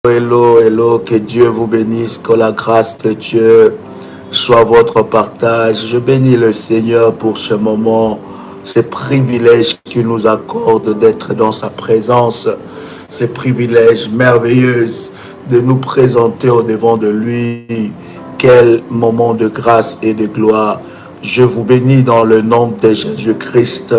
Hello, hello, que Dieu vous bénisse, que la grâce de Dieu soit votre partage. Je bénis le Seigneur pour ce moment, ce privilège qu'il nous accorde d'être dans sa présence, ce privilège merveilleux de nous présenter au devant de lui. Quel moment de grâce et de gloire. Je vous bénis dans le nom de Jésus-Christ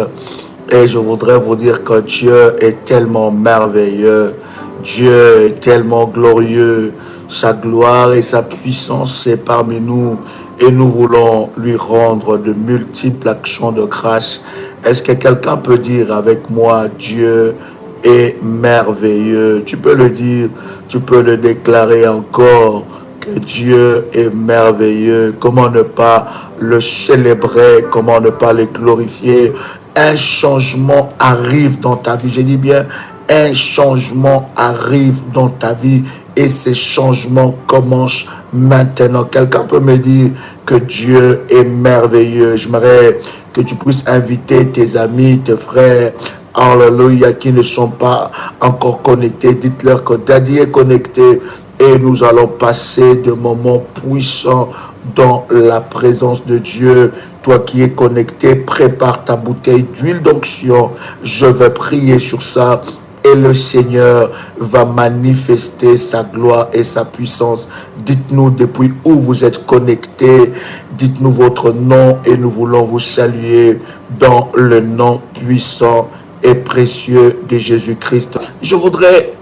et je voudrais vous dire que Dieu est tellement merveilleux. Dieu est tellement glorieux, sa gloire et sa puissance est parmi nous et nous voulons lui rendre de multiples actions de grâce. Est-ce que quelqu'un peut dire avec moi, Dieu est merveilleux? Tu peux le dire, tu peux le déclarer encore, que Dieu est merveilleux. Comment ne pas le célébrer, comment ne pas le glorifier? Un changement arrive dans ta vie, je dis bien, un changement arrive dans ta vie et ces changements commencent maintenant. Quelqu'un peut me dire que Dieu est merveilleux. J'aimerais que tu puisses inviter tes amis, tes frères, alléluia, qui ne sont pas encore connectés. Dites-leur que Daddy est connecté et nous allons passer de moments puissants dans la présence de Dieu. Toi qui es connecté, prépare ta bouteille d'huile d'onction. Je vais prier sur ça. Et le Seigneur va manifester sa gloire et sa puissance. Dites-nous depuis où vous êtes connectés. Dites-nous votre nom et nous voulons vous saluer dans le nom puissant et précieux de Jésus-Christ. Je voudrais,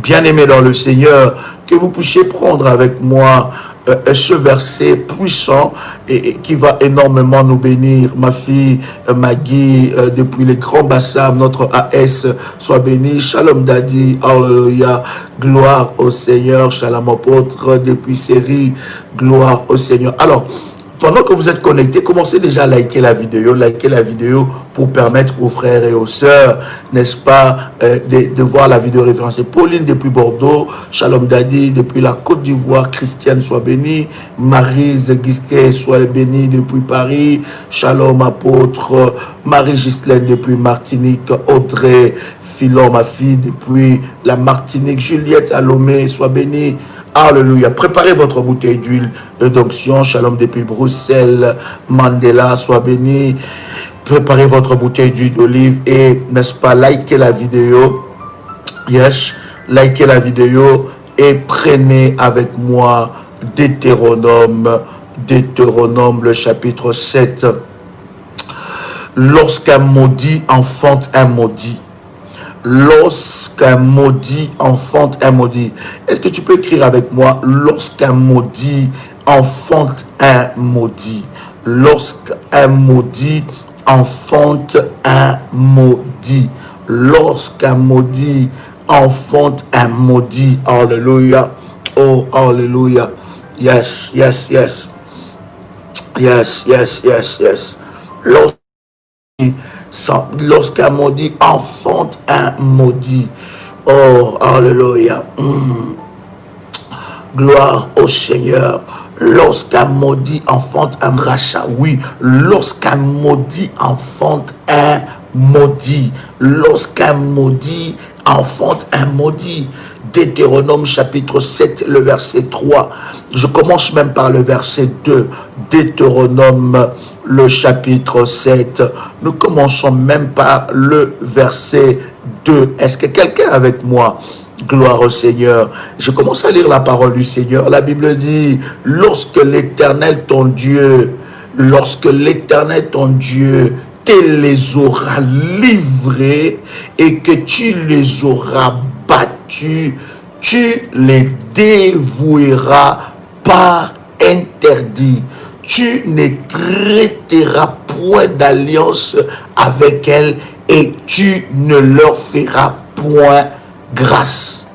bien aimé dans le Seigneur, que vous puissiez prendre avec moi ce verset puissant et qui va énormément nous bénir. Ma fille Maggie, depuis les grands bassins, notre AS, soit bénie. Shalom Daddy, alléluia, gloire au Seigneur. Shalom apôtre, depuis série, gloire au Seigneur. Alors, pendant que vous êtes connectés, commencez déjà à liker la vidéo pour permettre aux frères et aux sœurs, n'est-ce pas, de voir la vidéo référencée. Pauline depuis Bordeaux, Shalom Daddy depuis la Côte d'Ivoire, Christiane soit bénie, Maryse Guisquet soit bénie depuis Paris, Shalom apôtre, Marie-Gislaine depuis Martinique, Audrey Filon, ma fille depuis la Martinique, Juliette Alomé soit bénie. Alléluia. Préparez votre bouteille d'huile d'onction. Shalom depuis Bruxelles. Mandela, soit béni. Préparez votre bouteille d'huile d'olive et, n'est-ce pas, likez la vidéo. Yes. Likez la vidéo et prenez avec moi Deutéronome, le chapitre 7. Lorsqu'un maudit enfante un maudit. Lorsqu'un maudit enfante un maudit. Est-ce que tu peux écrire avec moi? Lorsqu'un maudit enfante un maudit. Lorsqu'un maudit enfante un maudit. Lorsqu'un maudit enfante un maudit. Alléluia. Oh, alléluia. Yes, yes, yes. Yes, yes, yes, yes. Lorsqu'un maudit enfante un maudit. Oh, alléluia. Gloire au Seigneur. Lorsqu'un maudit enfante un rachat. Oui, lorsqu'un maudit enfante un maudit. Lorsqu'un maudit enfante un maudit. Deutéronome chapitre 7, le verset 3. Je commence même par le verset 2. Deutéronome, le chapitre 7. Nous commençons même par le verset 2. Est-ce que quelqu'un est avec moi? Gloire au Seigneur. Je commence à lire la parole du Seigneur. La Bible dit, lorsque l'Éternel ton Dieu te les aura livrés et que tu les auras battus, tu les dévoueras par interdit. Tu ne traiteras point d'alliance avec elles et tu ne leur feras point grâce.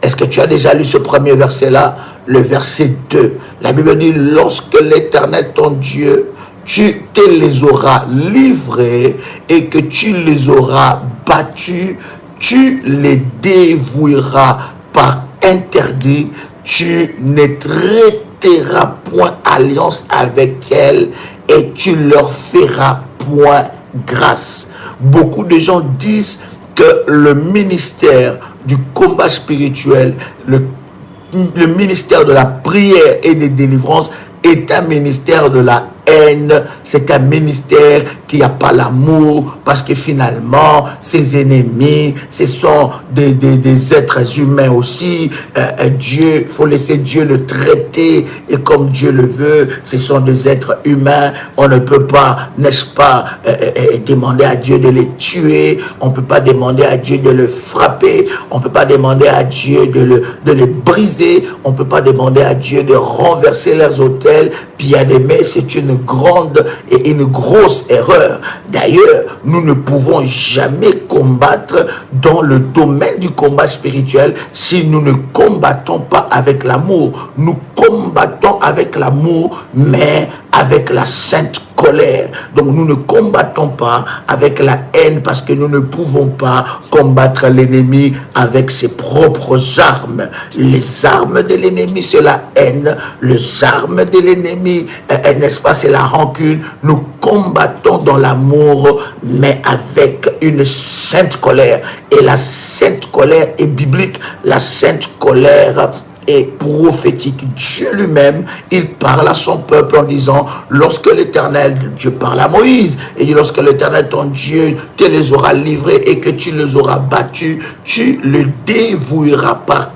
Est-ce que tu as déjà lu ce premier verset-là? Le verset 2. La Bible dit, lorsque l'Éternel ton Dieu, tu te les auras livrés et que tu les auras battus, tu les dévoueras par interdit, tu ne traiteras point alliance avec elles et tu leur feras point grâce. Beaucoup de gens disent que le ministère du combat spirituel, le ministère de la prière et des délivrances est un ministère de la haine, c'est un ministère qui n'a pas l'amour, parce que finalement, ses ennemis, ce sont des êtres humains aussi. Dieu, il faut laisser Dieu le traiter, et comme Dieu le veut, ce sont des êtres humains. On ne peut pas, n'est-ce pas, demander à Dieu de les tuer, on ne peut pas demander à Dieu de le frapper, on ne peut pas demander à Dieu de les briser, on ne peut pas demander à Dieu de renverser leurs autels. Bien-aimé, c'est une grande et une grosse erreur. D'ailleurs, nous ne pouvons jamais combattre dans le domaine du combat spirituel si nous ne combattons pas avec l'amour. Nous combattons avec l'amour, mais avec la sainte colère. Donc nous ne combattons pas avec la haine, parce que nous ne pouvons pas combattre l'ennemi avec ses propres armes. Les armes de l'ennemi, c'est la haine. Les armes de l'ennemi, n'est-ce pas, c'est la rancune. Nous combattons dans l'amour, mais avec une sainte colère. Et la sainte colère est biblique. La sainte colère et prophétique. Dieu lui-même, il parle à son peuple en disant, lorsque l'Éternel, Dieu parle à Moïse, et dit, lorsque l'Éternel ton Dieu te les aura livrés et que tu les auras battus, tu le dévoueras par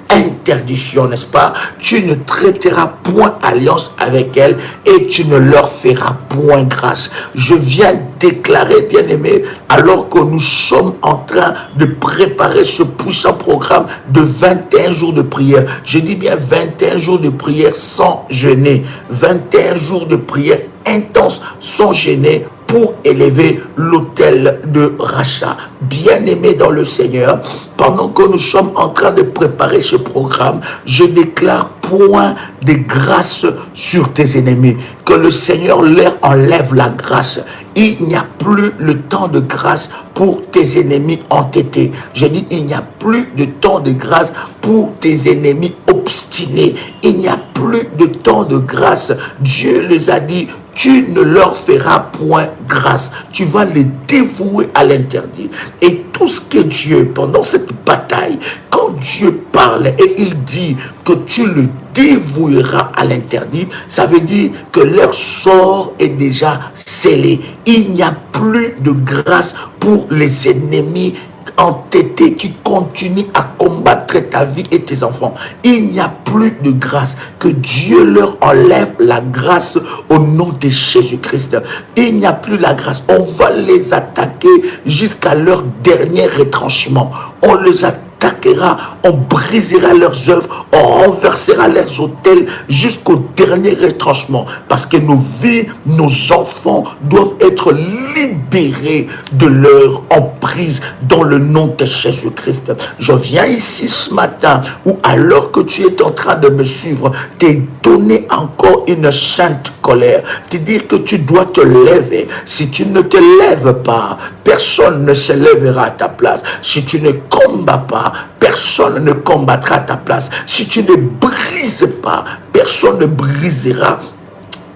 interdiction, n'est-ce pas? Tu ne traiteras point alliance avec elle et tu ne leur feras point grâce. Je viens déclarer, bien-aimé, alors que nous sommes en train de préparer ce puissant programme de 21 jours de prière. Je dis bien 21 jours de prière sans jeûner. 21 jours de prière intense sans gêner pour élever l'autel de rachat. Bien-aimé dans le Seigneur, pendant que nous sommes en train de préparer ce programme, je déclare point de grâce sur tes ennemis. Que le Seigneur leur enlève la grâce. Il n'y a plus le temps de grâce pour tes ennemis entêtés. Je dis, il n'y a plus de temps de grâce pour tes ennemis obstinés. Il n'y a plus de temps de grâce. Dieu les a dit, tu ne leur feras point grâce. Tu vas les dévouer à l'interdit. Et tout ce que Dieu, pendant cette bataille, quand Dieu parle et il dit que tu le dévoueras à l'interdit, ça veut dire que leur sort est déjà scellé. Il n'y a plus de grâce pour les ennemis entêtés qui continuent à combattre ta vie et tes enfants. Il n'y a plus de grâce. Que Dieu leur enlève la grâce au nom de Jésus-Christ. Il n'y a plus la grâce. On va les attaquer jusqu'à leur dernier retranchement. On les attaquera, on brisera leurs œuvres, on renversera leurs autels jusqu'au dernier retranchement. Parce que nos vies, nos enfants doivent être libérés de leur emprise dans le nom de Jésus-Christ. Je viens ici ce matin où, alors que tu es en train de me suivre, t'es donné encore une sainte colère. Te dire que tu dois te lever. Si tu ne te lèves pas, personne ne se lèvera à ta place. Si tu ne combats pas, personne ne combattra à ta place. Si tu ne brises pas, personne ne brisera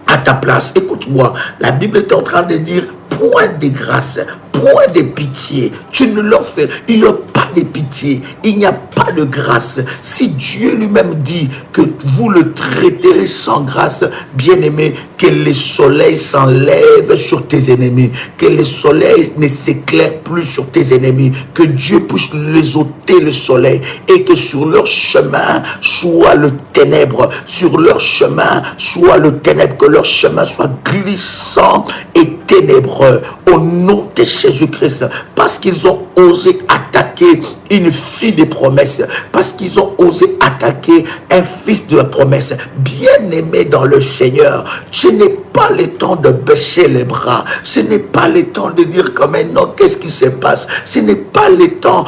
à ta place. Écoute-moi, la Bible est en train de dire point de grâce, point de pitié. Tu ne leur fais, il n'y a pas de pitié, il n'y a pas de grâce. Si Dieu lui-même dit que vous le traiterez sans grâce, bien-aimé, que le soleil s'enlève sur tes ennemis, que le soleil ne s'éclaire plus sur tes ennemis, que Dieu puisse les ôter le soleil et que sur leur chemin soit le ténèbre, sur leur chemin soit le ténèbre, que leur chemin soit glissant et ténébreux au nom de Jésus-Christ, parce qu'ils ont osé attaquer une fille de promesse, parce qu'ils ont osé attaquer un fils de promesse. Bien-aimé dans le Seigneur, ce n'est pas le temps de baisser les bras, ce n'est pas le temps de dire comme un non, qu'est-ce qui se passe, ce n'est pas le temps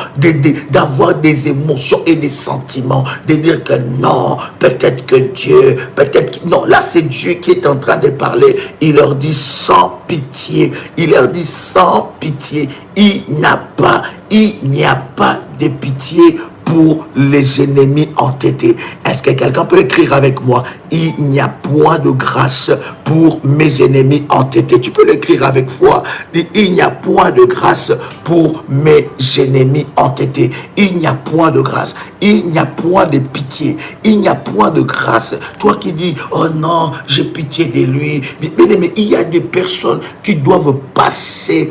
d'avoir des émotions et des sentiments, de dire que non, peut-être que Dieu, peut-être que non, là c'est Dieu qui est en train de parler. Il leur dit sans pitié, il leur dit sans pitié, il n'y a pas de pitié pour les ennemis entêtés. Est-ce que quelqu'un peut écrire avec moi? Il n'y a point de grâce pour mes ennemis entêtés. Tu peux l'écrire avec foi. Il n'y a point de grâce pour mes ennemis entêtés. Il n'y a point de grâce. Il n'y a point de pitié. Il n'y a point de grâce. Toi qui dis, oh non, j'ai pitié de lui. Bien-aimé, il y a des personnes qui doivent passer,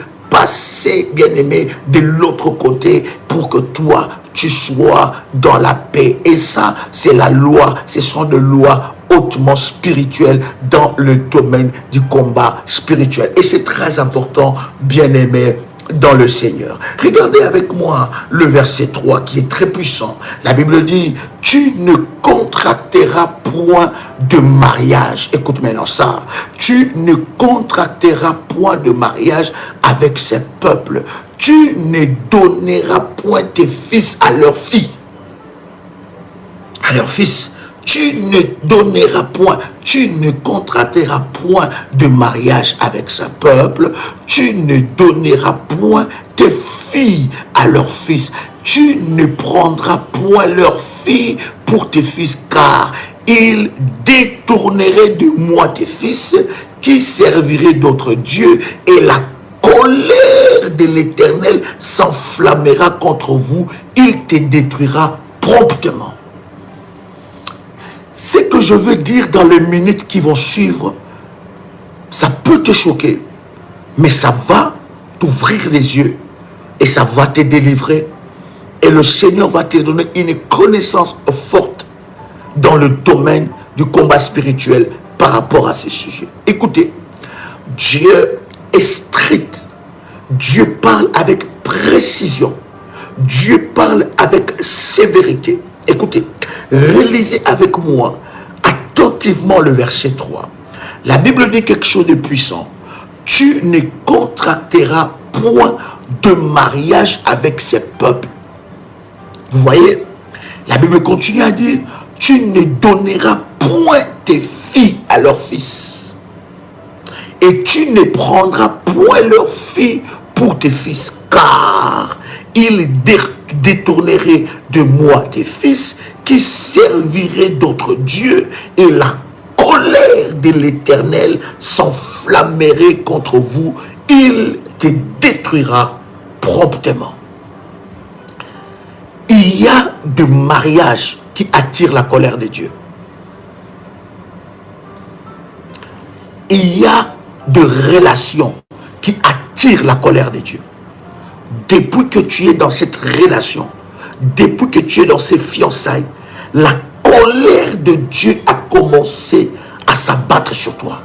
bien-aimé, de l'autre côté pour que toi, tu sois dans la paix. Et ça, c'est la loi. Ce sont des lois hautement spirituelles dans le domaine du combat spirituel. Et c'est très important, bien-aimé, dans le Seigneur. Regardez avec moi le verset 3 qui est très puissant. La Bible dit, tu ne contracteras point de mariage. Écoute maintenant ça. Tu ne contracteras point de mariage avec ces peuples. Tu ne donneras point tes fils à leurs filles. À leurs fils. Tu ne donneras point, tu ne contracteras point de mariage avec ce peuple, tu ne donneras point tes filles à leurs fils, tu ne prendras point leurs filles pour tes fils, car ils détourneraient de moi tes fils, qui serviraient d'autres dieux, et la colère de l'Éternel s'enflammera contre vous, il te détruira promptement. Ce que je veux dire dans les minutes qui vont suivre, ça peut te choquer, mais ça va t'ouvrir les yeux et ça va te délivrer. Et le Seigneur va te donner une connaissance forte dans le domaine du combat spirituel par rapport à ces sujets. Écoutez, Dieu est strict. Dieu parle avec précision. Dieu parle avec sévérité. Écoutez, relisez avec moi attentivement le verset 3. La Bible dit quelque chose de puissant. Tu ne contracteras point de mariage avec ces peuples. Vous voyez, la Bible continue à dire, tu ne donneras point tes filles à leurs fils. Et tu ne prendras point leurs filles pour tes fils, car ils détourneraient de moi tes fils, qui serviraient d'autres dieux, et la colère de l'Éternel s'enflammerait contre vous, il te détruira promptement. Il y a des mariages qui attirent la colère de Dieu. Il y a de relations qui attirent la colère de Dieu. Depuis que tu es dans cette relation, depuis que tu es dans ces fiançailles, la colère de Dieu a commencé à s'abattre sur toi.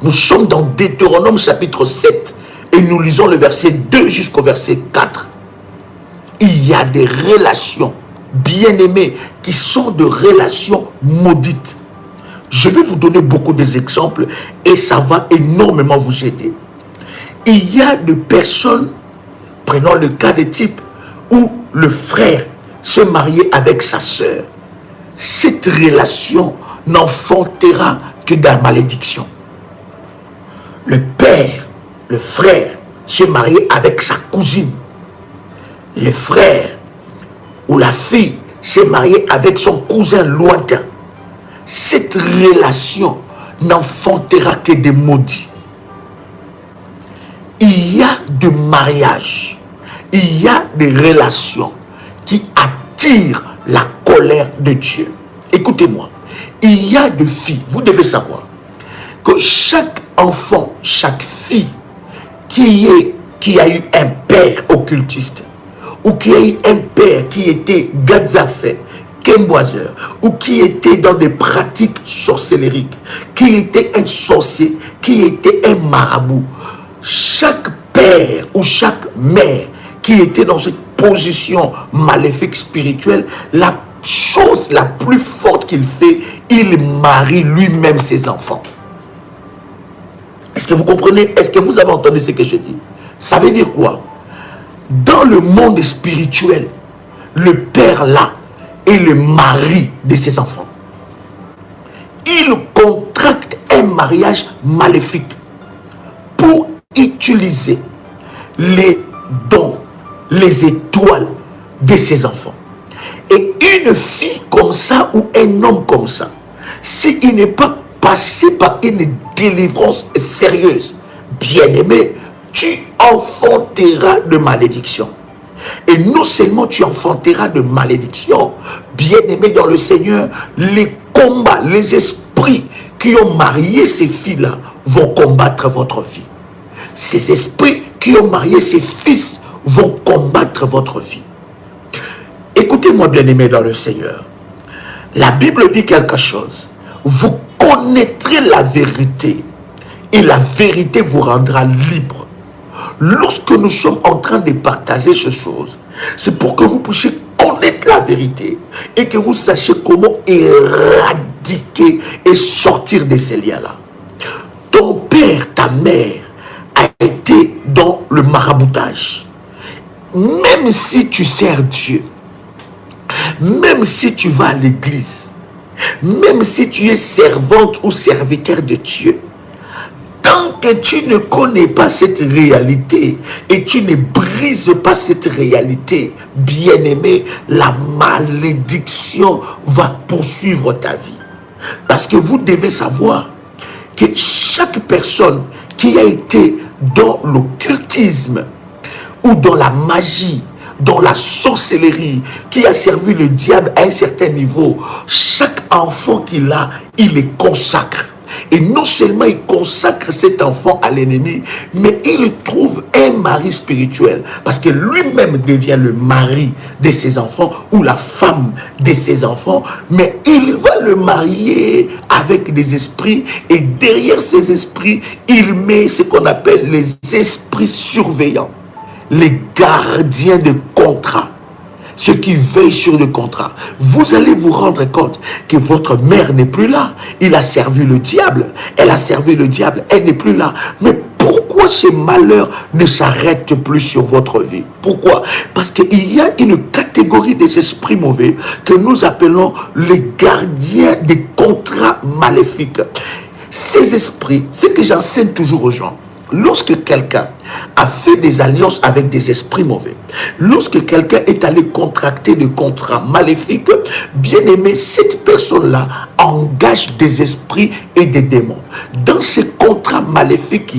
Nous sommes dans Deutéronome chapitre 7 et nous lisons le verset 2 jusqu'au verset 4. Il y a des relations bien-aimées qui sont de relations maudites. Je vais vous donner beaucoup d'exemples et ça va énormément vous aider. Il y a des personnes, prenons le cas de type où le frère se mariait avec sa sœur. Cette relation n'enfantera que de la malédiction. Le père, le frère se mariait avec sa cousine. Le frère ou la fille se mariait avec son cousin lointain. Cette relation n'enfantera que des maudits. Il y a des mariages, il y a des relations qui attirent la colère de Dieu. Écoutez-moi, il y a des filles, vous devez savoir que chaque enfant, chaque fille qui a eu un père occultiste, ou qui a eu un père qui était gazafé, quemboiseur, ou qui était dans des pratiques sorcellériques, qui était un sorcier, qui était un marabout, chaque père ou chaque mère qui était dans cette position maléfique spirituelle, la chose la plus forte qu'il fait, il marie lui-même ses enfants. Est-ce que vous comprenez? Est-ce que vous avez entendu ce que je dis? Ça veut dire quoi? Dans le monde spirituel, le père là est le mari de ses enfants. Il contracte un mariage maléfique pour utiliser les dons, les étoiles de ses enfants. Et une fille comme ça ou un homme comme ça, s'il n'est pas passé par une délivrance sérieuse, bien-aimé, tu enfanteras de malédiction. Et non seulement tu enfanteras de malédiction, bien-aimé dans le Seigneur, les combats, les esprits qui ont marié ces filles-là vont combattre votre vie. Ces esprits qui ont marié ces fils vont combattre votre vie. Écoutez-moi, bien-aimé dans le Seigneur. La Bible dit quelque chose. Vous connaîtrez la vérité et la vérité vous rendra libre. Lorsque nous sommes en train de partager ces choses, c'est pour que vous puissiez connaître la vérité et que vous sachiez comment éradiquer et sortir de ces liens-là. Ton père, ta mère a été dans le maraboutage. Même si tu sers Dieu, même si tu vas à l'église, même si tu es servante ou serviteur de Dieu, tant que tu ne connais pas cette réalité et tu ne brises pas cette réalité, bien-aimé, la malédiction va poursuivre ta vie. Parce que vous devez savoir que chaque personne qui a été dans l'occultisme ou dans la magie, dans la sorcellerie, qui a servi le diable à un certain niveau, chaque enfant qu'il a, il les consacre. Et non seulement il consacre cet enfant à l'ennemi, mais il trouve un mari spirituel. Parce que lui-même devient le mari de ses enfants ou la femme de ses enfants. Mais il va le marier avec des esprits. Et derrière ces esprits, il met ce qu'on appelle les esprits surveillants. Les gardiens de contrat. Ceux qui veillent sur le contrat. Vous allez vous rendre compte que votre mère n'est plus là. Il a servi le diable. Elle a servi le diable. Elle n'est plus là. Mais pourquoi ces malheurs ne s'arrêtent plus sur votre vie? Pourquoi? Parce qu'il y a une catégorie des esprits mauvais que nous appelons les gardiens des contrats maléfiques. Ces esprits, c'est que j'enseigne toujours aux gens. Lorsque quelqu'un a fait des alliances avec des esprits mauvais, lorsque quelqu'un est allé contracter des contrats maléfiques, bien aimé, cette personne-là engage des esprits et des démons. Dans ces contrats maléfiques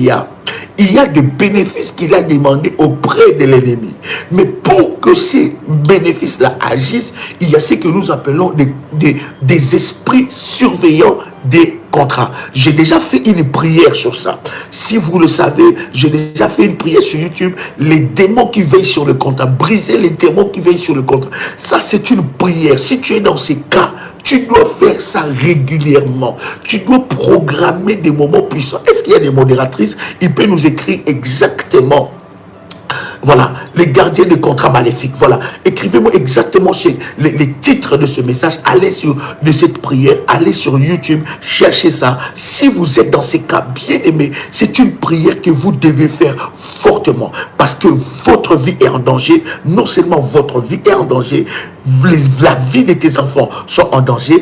il y a des bénéfices qu'il a demandé auprès de l'ennemi. Mais pour que ces bénéfices-là agissent, il y a ce que nous appelons des esprits surveillants des contrats. J'ai déjà fait une prière sur ça. Si vous le savez, j'ai déjà fait une prière sur YouTube. Les démons qui veillent sur le contrat, briser les démons qui veillent sur le contrat. Ça, c'est une prière. Si tu es dans ces cas, tu dois faire ça régulièrement. Tu dois programmer des moments puissants. Est-ce qu'il y a des modératrices? Il peut nous écrire exactement. Voilà, les gardiens de contrats maléfiques. Voilà, écrivez-moi exactement les titres de ce message. Allez de cette prière, allez sur YouTube, cherchez ça. Si vous êtes dans ces cas, bien aimés, c'est une prière que vous devez faire fortement. Parce que votre vie est en danger. Non seulement votre vie est en danger, la vie de tes enfants sont en danger.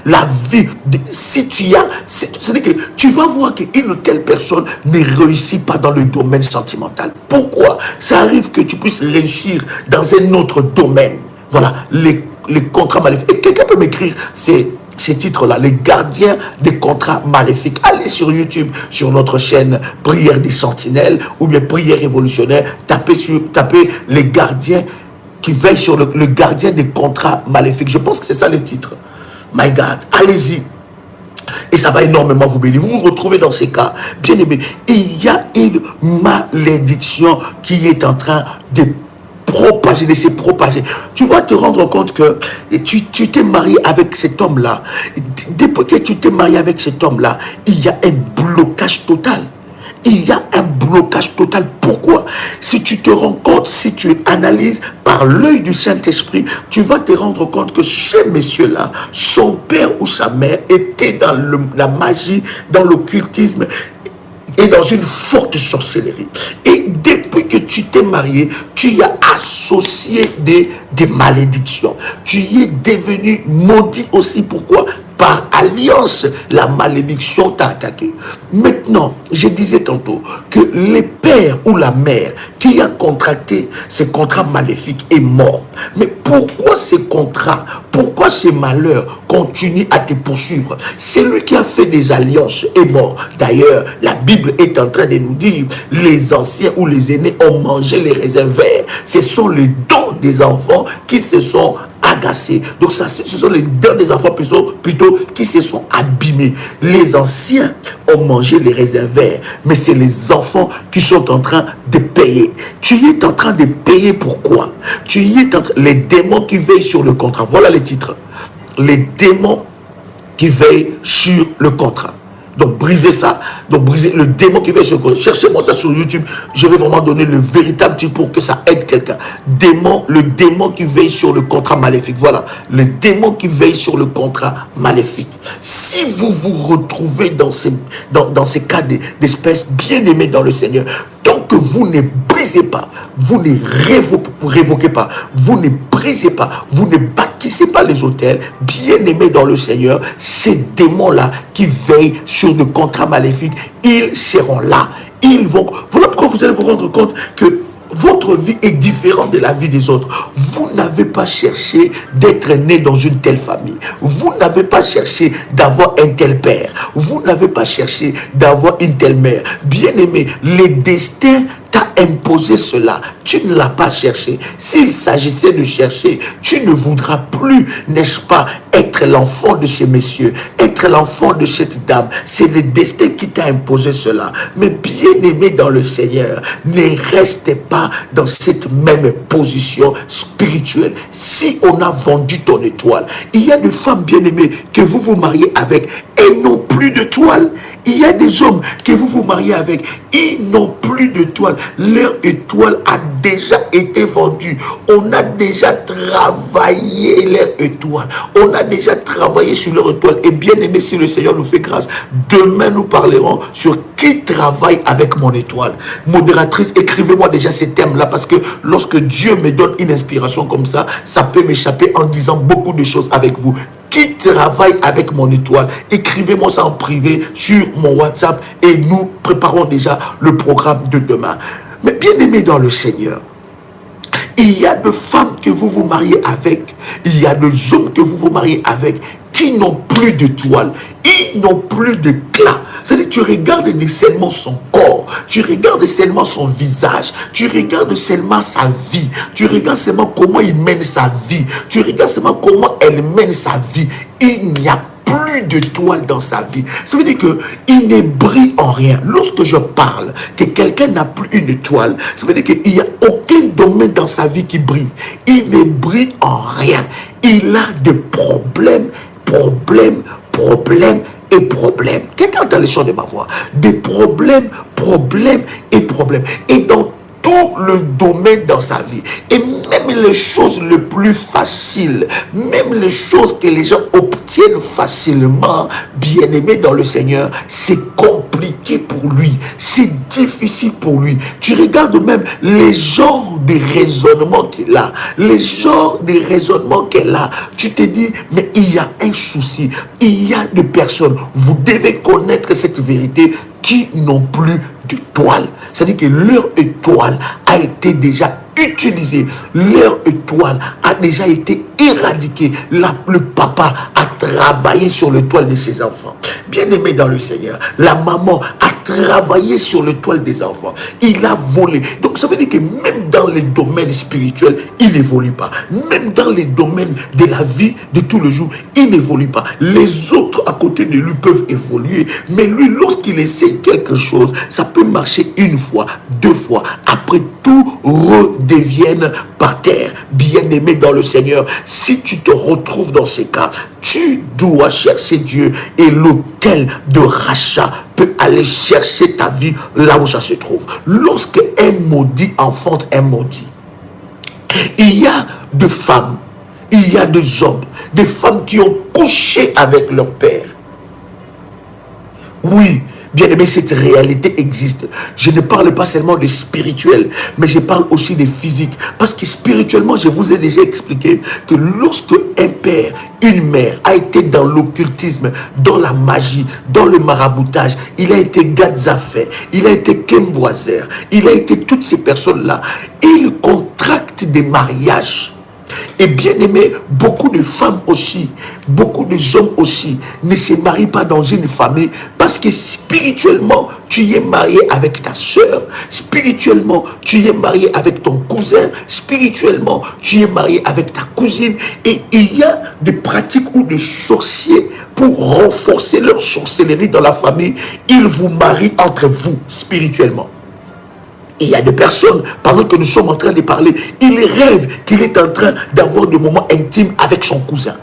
La vie, si tu as, c'est-à-dire que tu vas voir qu'une telle personne ne réussit pas dans le domaine sentimental. Pourquoi? Ça arrive que tu puisses réussir dans un autre domaine. Voilà, les contrats maléfiques. Et quelqu'un peut m'écrire ces titres-là, les gardiens des contrats maléfiques. Allez sur YouTube, sur notre chaîne Prière des Sentinelles ou bien Prière révolutionnaire. Tapez les gardiens qui veillent sur le gardien des contrats maléfiques. Je pense que c'est ça le titre. My God, allez-y. Et ça va énormément vous bénir. Vous vous retrouvez dans ces cas. Bien aimé, il y a une malédiction qui est en train de se propager. Tu vas te rendre compte que tu t'es marié avec cet homme-là. Depuis que tu t'es marié avec cet homme-là, il y a un blocage total. Il y a un blocage total. Pourquoi? Si tu te rends compte, si tu analyses par l'œil du Saint-Esprit, tu vas te rendre compte que ce monsieur-là, son père ou sa mère était dans la magie, dans l'occultisme et dans une forte sorcellerie. Et depuis que tu t'es marié, tu y as associé des malédictions. Tu y es devenu maudit aussi. Pourquoi? Par alliance, la malédiction t'a attaqué. Maintenant, je disais tantôt que le père ou la mère qui a contracté ces contrats maléfiques est mort. Mais pourquoi ces contrats, pourquoi ces malheurs continuent à te poursuivre? Celui qui a fait des alliances est mort. D'ailleurs, la Bible est en train de nous dire, les anciens ou les aînés ont mangé les raisins verts. Ce sont les dons des enfants qui se sont agacés. Donc ça, ce sont les dents des enfants plutôt qui se sont abîmés. Les anciens ont mangé les raisins verts, mais c'est les enfants qui sont en train de payer. Tu y es en train de payer pourquoi? Tu y es en train... Les démons qui veillent sur le contrat. Voilà les titres. Les démons qui veillent sur le contrat. Donc brisez ça, donc brisez le démon qui veille sur le contrat. Cherchez-moi ça sur YouTube, je vais vraiment donner le véritable titre pour que ça aide quelqu'un. Démon, le démon qui veille sur le contrat maléfique. Voilà, le démon qui veille sur le contrat maléfique. Si vous vous retrouvez dans ces cas d'espèces bien-aimés dans le Seigneur, tant que vous ne brisez pas, vous ne révoquez pas, vous ne brisez pas, vous ne bâtissez pas les autels, bien-aimés dans le Seigneur, ces démons-là qui veillent sur le contrat maléfique, ils seront là. Ils vont... Voilà pourquoi vous allez vous rendre compte que votre vie est différente de la vie des autres. Vous n'avez pas cherché d'être né dans une telle famille. Vous n'avez pas cherché d'avoir un tel père. Vous n'avez pas cherché d'avoir une telle mère. Bien-aimé, le destin t'a imposé cela. Tu ne l'as pas cherché. S'il s'agissait de chercher, tu ne voudras plus, n'est-ce pas, être l'enfant de ces messieurs, être l'enfant de cette dame. C'est le destin qui t'a imposé cela. Mais bien-aimé dans le Seigneur, ne restez pas dans cette même position spirituelle. Si on a vendu ton étoile, il y a des femmes bien-aimées que vous vous mariez avec et n'ont plus de toile. Il y a des hommes que vous vous mariez avec, ils n'ont plus de toile. Leur étoile a déjà été vendue. On a déjà travaillé leur étoile. On a déjà travaillé sur leur étoile. Et bien aimé, si le Seigneur nous fait grâce, demain nous parlerons sur qui travaille avec mon étoile. Modératrice, écrivez-moi déjà ces thèmes-là, parce que lorsque Dieu me donne une inspiration comme ça, ça peut m'échapper en disant beaucoup de choses avec vous. Qui travaille avec mon étoile? Écrivez-moi ça en privé sur mon WhatsApp et nous préparons déjà le programme de demain. Mais bien aimé dans le Seigneur, il y a des femmes que vous vous mariez avec, il y a des hommes que vous vous mariez avec qui n'ont plus de toile, ils n'ont plus d'éclat. C'est-à-dire, tu regardes seulement son corps, tu regardes seulement son visage, tu regardes seulement sa vie, tu regardes seulement comment il mène sa vie, tu regardes seulement comment elle mène sa vie. Il n'y a plus de toile dans sa vie. Ça veut dire qu'il ne brille en rien. Lorsque je parle que quelqu'un n'a plus une étoile, ça veut dire qu'il n'y a aucun domaine dans sa vie qui brille. Il ne brille en rien. Il a des problèmes et problèmes. Quelqu'un entend les sons de ma voix? Des problèmes et problèmes. Et dans tout le domaine dans sa vie, et même les choses les plus faciles, même les choses que les gens obtiennent facilement, bien aimé dans le Seigneur, c'est compliqué pour lui, c'est difficile pour lui. Tu regardes même les genres de raisonnements qu'il a, les genres de raisonnements qu'elle a, tu te dis, mais il y a un souci, il y a des personnes, vous devez connaître cette vérité, qui n'ont plus de toile. C'est-à-dire que leur étoile a été déjà utilisée. Leur étoile a déjà été éradiquée. Le papa a travaillé sur l'étoile de ses enfants. Bien-aimé dans le Seigneur, la maman a travaillé sur l'étoile des enfants. Il a volé. Donc ça veut dire que même dans les domaines spirituels, il n'évolue pas. Même dans les domaines de la vie de tous les jours, il n'évolue pas. Les autres à côté de lui peuvent évoluer, mais lui, lorsqu'il essaie quelque chose, ça peut marcher une fois, deux fois. Après, tout redevienne par terre. Bien-aimé dans le Seigneur, si tu te retrouves dans ces cas, tu dois chercher Dieu, et l'autel de rachat peut aller chercher ta vie là où ça se trouve. Lorsque un maudit enfante un maudit, il y a des femmes, il y a des hommes, des femmes qui ont couché avec leur père. Oui, Bien aimé, cette réalité existe. Je ne parle pas seulement de spirituel, mais je parle aussi de physique. Parce que spirituellement, je vous ai déjà expliqué que lorsque un père, une mère a été dans l'occultisme, dans la magie, dans le maraboutage, il a été Gadzafé, il a été Kemboiser, il a été toutes ces personnes-là, ils contractent des mariages. Et bien aimé, beaucoup de femmes aussi, beaucoup de hommes aussi ne se marient pas dans une famille parce que spirituellement, tu es marié avec ta soeur, spirituellement, tu es marié avec ton cousin, spirituellement, tu es marié avec ta cousine. Et il y a des pratiques où des sorciers, pour renforcer leur sorcellerie dans la famille, ils vous marient entre vous spirituellement. Il y a des personnes, pendant que nous sommes en train de parler, il rêve qu'il est en train d'avoir des moments intimes avec son cousin.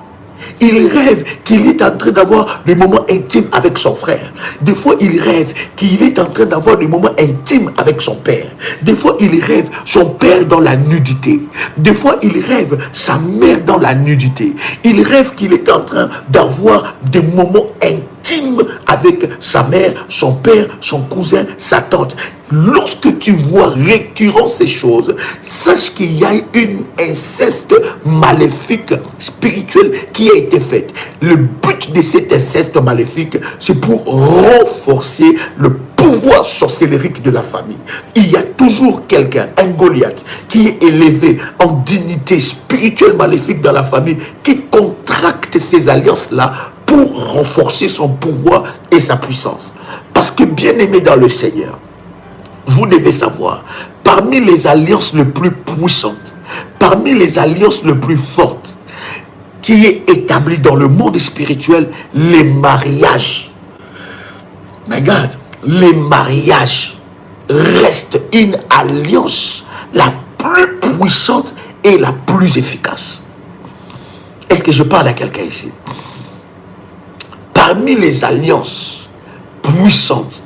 Il rêve qu'il est en train d'avoir des moments intimes avec son frère. Des fois, il rêve qu'il est en train d'avoir des moments intimes avec son père. Des fois, il rêve son père dans la nudité. Des fois, il rêve sa mère dans la nudité. Il rêve qu'il est en train d'avoir des moments intimes avec sa mère, son père, son cousin, sa tante. Lorsque tu vois récurrent ces choses, sache qu'il y a une inceste maléfique spirituelle qui a été faite. Le but de cet inceste maléfique, c'est pour renforcer le pouvoir sorcellérique de la famille. Il y a toujours quelqu'un, un Goliath, qui est élevé en dignité spirituelle maléfique dans la famille, qui contracte ces alliances-là pour renforcer son pouvoir et sa puissance. Parce que bien aimé dans le Seigneur, vous devez savoir, parmi les alliances les plus puissantes, parmi les alliances les plus fortes, qui est établie dans le monde spirituel, les mariages. Mais regarde, les mariages restent une alliance la plus puissante et la plus efficace. Est-ce que je parle à quelqu'un ici? Parmi les alliances puissantes,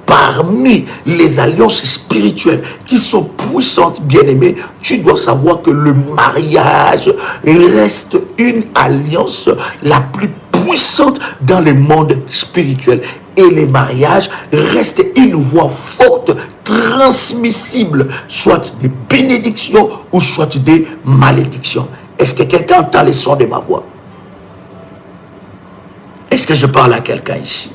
parmi les alliances spirituelles qui sont puissantes, bien-aimés, tu dois savoir que le mariage reste une alliance la plus puissante dans le monde spirituel. Et les mariages restent une voie forte, transmissible, soit des bénédictions ou soit des malédictions. Est-ce que quelqu'un entend les sons de ma voix? Est-ce que je parle à quelqu'un ici?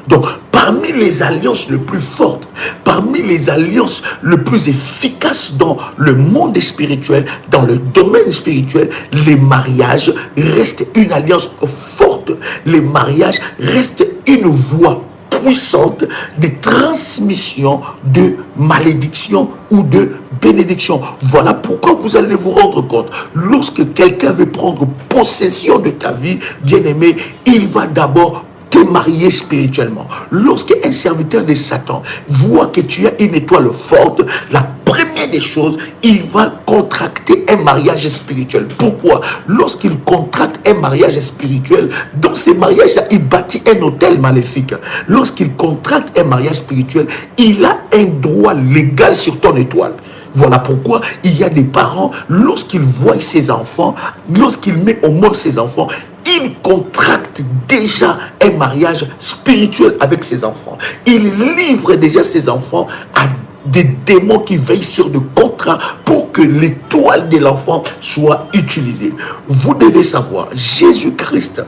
Donc, parmi les alliances les plus fortes, parmi les alliances les plus efficaces dans le monde spirituel, dans le domaine spirituel, les mariages restent une alliance forte. Les mariages restent une voie puissante de transmission de malédiction ou de bénédiction. Voilà pourquoi vous allez vous rendre compte, lorsque quelqu'un veut prendre possession de ta vie, bien-aimé, il va d'abord te marier spirituellement. Lorsqu'un serviteur de Satan voit que tu as une étoile forte, la première des choses, il va contracter un mariage spirituel. Pourquoi? Lorsqu'il contracte un mariage spirituel, dans ces mariages-là, il bâtit un hôtel maléfique. Lorsqu'il contracte un mariage spirituel, il a un droit légal sur ton étoile. Voilà pourquoi il y a des parents, lorsqu'ils voient ses enfants, lorsqu'ils mettent au monde ses enfants, il contracte déjà un mariage spirituel avec ses enfants. Il livre déjà ses enfants à des démons qui veillent sur le contrat pour que l'étoile de l'enfant soit utilisée. Vous devez savoir, Jésus-Christ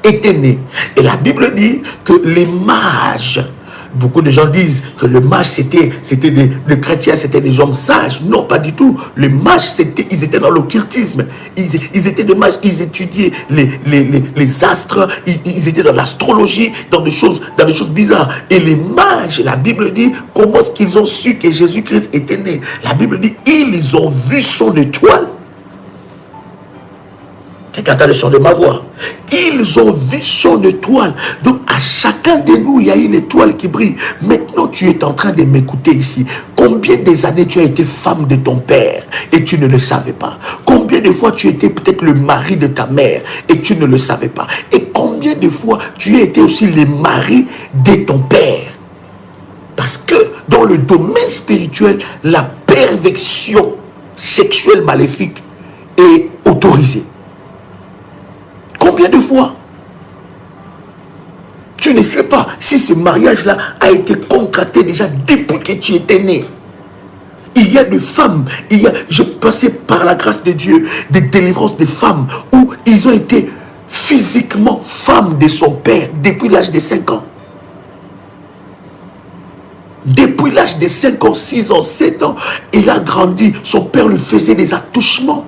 était né. Et la Bible dit que les mages, beaucoup de gens disent que le mage c'était les chrétiens, c'était des hommes sages. Non, pas du tout. Les mages, ils étaient dans l'occultisme. Ils étaient des mages, ils étudiaient les astres, ils étaient dans l'astrologie, dans des choses bizarres. Et les mages, la Bible dit, comment est-ce qu'ils ont su que Jésus-Christ était né? La Bible dit, ils ont vu son étoile. Quelqu'un entend le son de ma voix. Ils ont vu son étoile. Donc à chacun de nous, il y a une étoile qui brille. Maintenant, tu es en train de m'écouter ici. Combien des années tu as été femme de ton père et tu ne le savais pas? Combien de fois tu étais peut-être le mari de ta mère et tu ne le savais pas? Et combien de fois tu as été aussi le mari de ton père? Parce que dans le domaine spirituel, la perversion sexuelle maléfique est autorisée. Combien de fois? Tu ne sais pas si ce mariage-là a été contracté déjà depuis que tu étais né. Il y a des femmes, je passais par la grâce de Dieu, des délivrances de femmes où ils ont été physiquement femmes de son père depuis l'âge de 5 ans. Depuis l'âge de 5 ans, 6 ans, 7 ans, il a grandi, son père lui faisait des attouchements.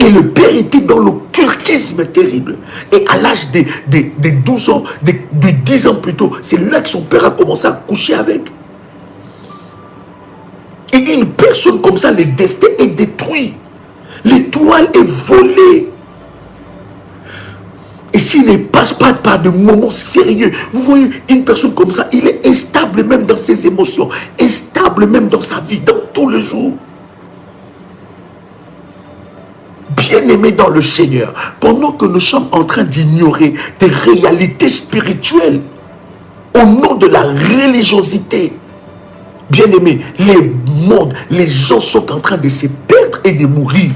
Et le père était dans l'occultisme terrible. Et à l'âge de 12 ans, de 10 ans plus tôt, c'est là que son père a commencé à coucher avec. Et une personne comme ça, le destin est détruit. L'étoile est volée. Et s'il ne passe pas par de moments sérieux, vous voyez, une personne comme ça, il est instable même dans ses émotions, instable même dans sa vie, dans tous les jours. Bien-aimés dans le Seigneur, pendant que nous sommes en train d'ignorer des réalités spirituelles au nom de la religiosité, bien-aimés, les gens sont en train de se perdre et de mourir.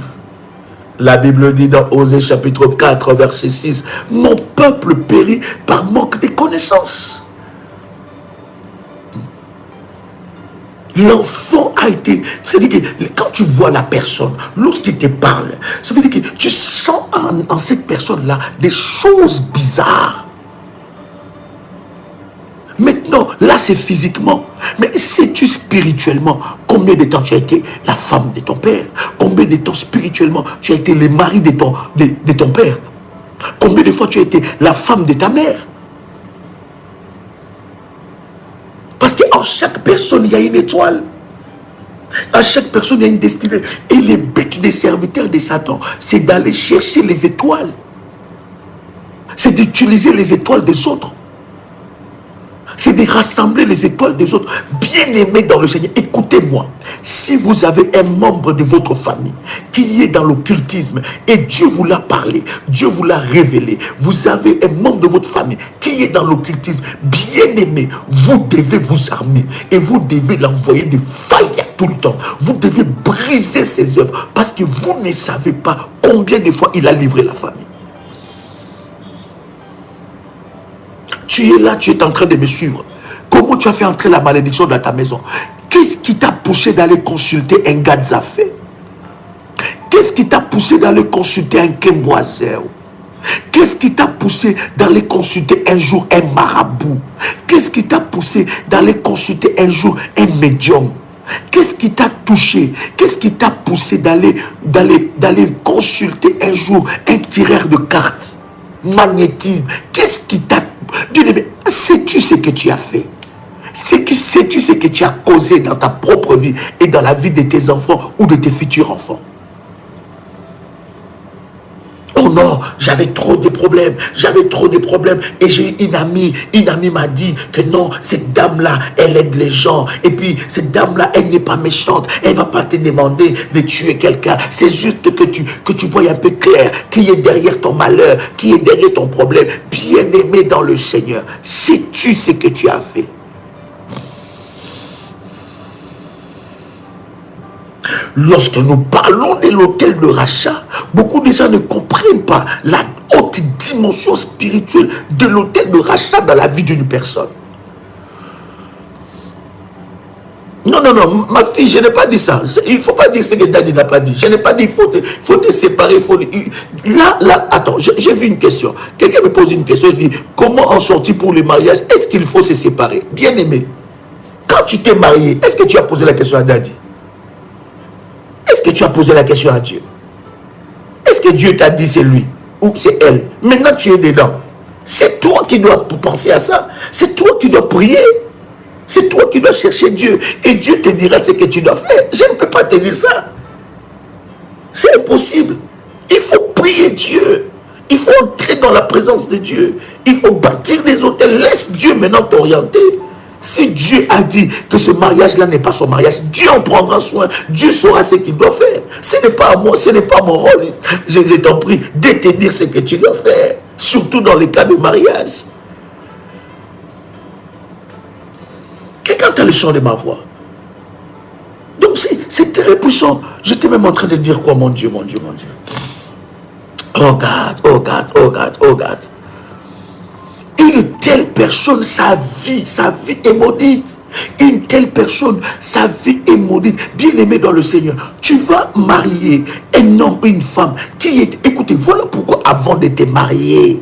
La Bible dit dans Osée chapitre 4 verset 6, mon peuple périt par manque de connaissances. L'enfant a été, c'est-à-dire que quand tu vois la personne, lorsqu'il te parle, ça veut dire que tu sens en cette personne-là des choses bizarres. Maintenant, là c'est physiquement, mais sais-tu spirituellement combien de temps tu as été la femme de ton père? Combien de temps spirituellement tu as été le mari de ton père? Combien de fois tu as été la femme de ta mère? Parce qu'en chaque personne, il y a une étoile. À chaque personne, il y a une destinée. Et le but des serviteurs de Satan, c'est d'aller chercher les étoiles. C'est d'utiliser les étoiles des autres. C'est de rassembler les étoiles des autres. Bien-aimés dans le Seigneur, écoutez-moi. Si vous avez un membre de votre famille qui est dans l'occultisme et Dieu vous l'a parlé, Dieu vous l'a révélé, vous avez un membre de votre famille qui est dans l'occultisme, bien-aimé, vous devez vous armer et vous devez l'envoyer de faille tout le temps. Vous devez briser ses œuvres parce que vous ne savez pas combien de fois il a livré la famille. Tu es là, tu es en train de me suivre. Comment tu as fait entrer la malédiction dans ta maison? Qu'est-ce qui t'a poussé d'aller consulter un Gadzafé? Qu'est-ce qui t'a poussé d'aller consulter un Kemboiser? Qu'est-ce qui t'a poussé d'aller consulter un jour un marabout? Qu'est-ce qui t'a poussé d'aller consulter un jour un médium? Qu'est-ce qui t'a touché? Qu'est-ce qui t'a poussé d'aller consulter un jour un tireur de cartes? Magnétisme. Qu'est-ce qui t'a... Bien-aimé, sais-tu ce que tu as fait? Sais-tu ce que tu as causé dans ta propre vie et dans la vie de tes enfants ou de tes futurs enfants? Oh non, j'avais trop de problèmes, et j'ai eu une amie m'a dit que non, cette dame-là, elle aide les gens, et puis cette dame-là, elle n'est pas méchante, elle va pas te demander de tuer quelqu'un, c'est juste que tu vois un peu clair, qui est derrière ton malheur, qui est derrière ton problème. Bien-aimé dans le Seigneur, sais-tu ce que tu as fait? Lorsque nous parlons de l'autel de rachat, beaucoup de gens ne comprennent pas la haute dimension spirituelle de l'autel de rachat dans la vie d'une personne. Non, ma fille, je n'ai pas dit ça. Il ne faut pas dire ce que Daddy n'a pas dit. Je n'ai pas dit qu'il faut te séparer. Là, attends, j'ai vu une question. Quelqu'un me pose une question, il dit, comment en sortir pour le mariage? Est-ce qu'il faut se séparer? Bien aimé, quand tu t'es marié, est-ce que tu as posé la question à Daddy? Est-ce que tu as posé la question à Dieu? Est-ce que Dieu t'a dit c'est lui ou c'est elle? Maintenant tu es dedans. C'est toi qui dois penser à ça. C'est toi qui dois prier. C'est toi qui dois chercher Dieu. Et Dieu te dira ce que tu dois faire. Je ne peux pas te dire ça. C'est impossible. Il faut prier Dieu. Il faut entrer dans la présence de Dieu. Il faut bâtir des hôtels. Laisse Dieu maintenant t'orienter. Si Dieu a dit que ce mariage-là n'est pas son mariage, Dieu en prendra soin. Dieu saura ce qu'il doit faire. Ce n'est pas à moi, ce n'est pas mon rôle. Je t'en prie de te dire ce que tu dois faire. Surtout dans les cas de mariage. Quelqu'un a le son de ma voix. Donc c'est très puissant. J'étais même en train de dire quoi, mon Dieu, mon Dieu, mon Dieu. Oh God, oh God, oh God, oh God. Il Une telle personne, sa vie est maudite. Une telle personne, sa vie est maudite. Bien-aimé dans le Seigneur, tu vas marier un homme et une femme qui est... Écoutez, voilà pourquoi avant de te marier,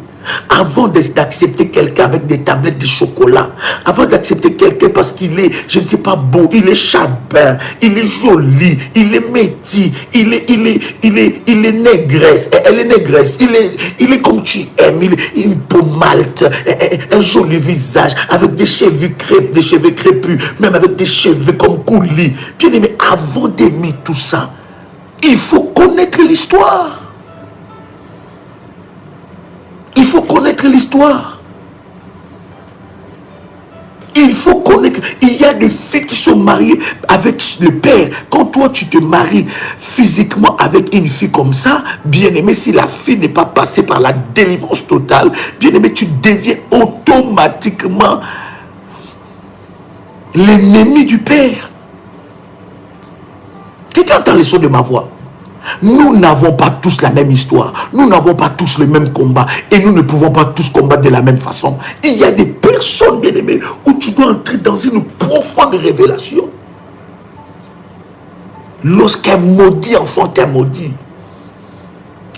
avant d'accepter quelqu'un avec des tablettes de chocolat, avant d'accepter quelqu'un parce qu'il est, je ne sais pas, beau, il est chabin, il est joli, il est métis, il est négresse, elle est négresse, il est comme tu aimes, il a une peau malte, un joli visage, avec des cheveux crépus, même avec des cheveux comme coulis. Bien aimé, avant d'aimer tout ça, il faut connaître l'histoire. Il faut connaître l'histoire. Il faut connaître. Il y a des filles qui sont mariées avec le père. Quand toi tu te maries physiquement avec une fille comme ça, bien aimé, si la fille n'est pas passée par la délivrance totale, bien aimé, tu deviens automatiquement l'ennemi du père. Quelqu'un entend les sons de ma voix? Nous n'avons pas tous la même histoire. Nous n'avons pas tous le même combat. Et nous ne pouvons pas tous combattre de la même façon. Il y a des personnes, bien-aimées, où tu dois entrer dans une profonde révélation. Lorsqu'un maudit enfant t'a maudit,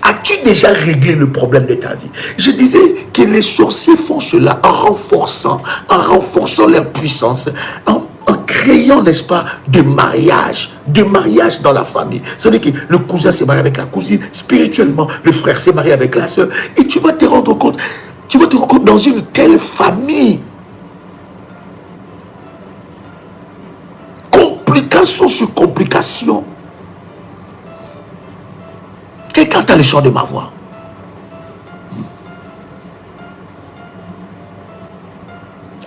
as-tu déjà réglé le problème de ta vie? Je disais que les sorciers font cela en renforçant leur puissance, en créant, n'est-ce pas, de mariage dans la famille. C'est-à-dire que le cousin s'est marié avec la cousine, spirituellement, le frère s'est marié avec la soeur, et tu vas te rendre compte dans une telle famille. Complication sur complication. Quelqu'un entend le chant de ma voix?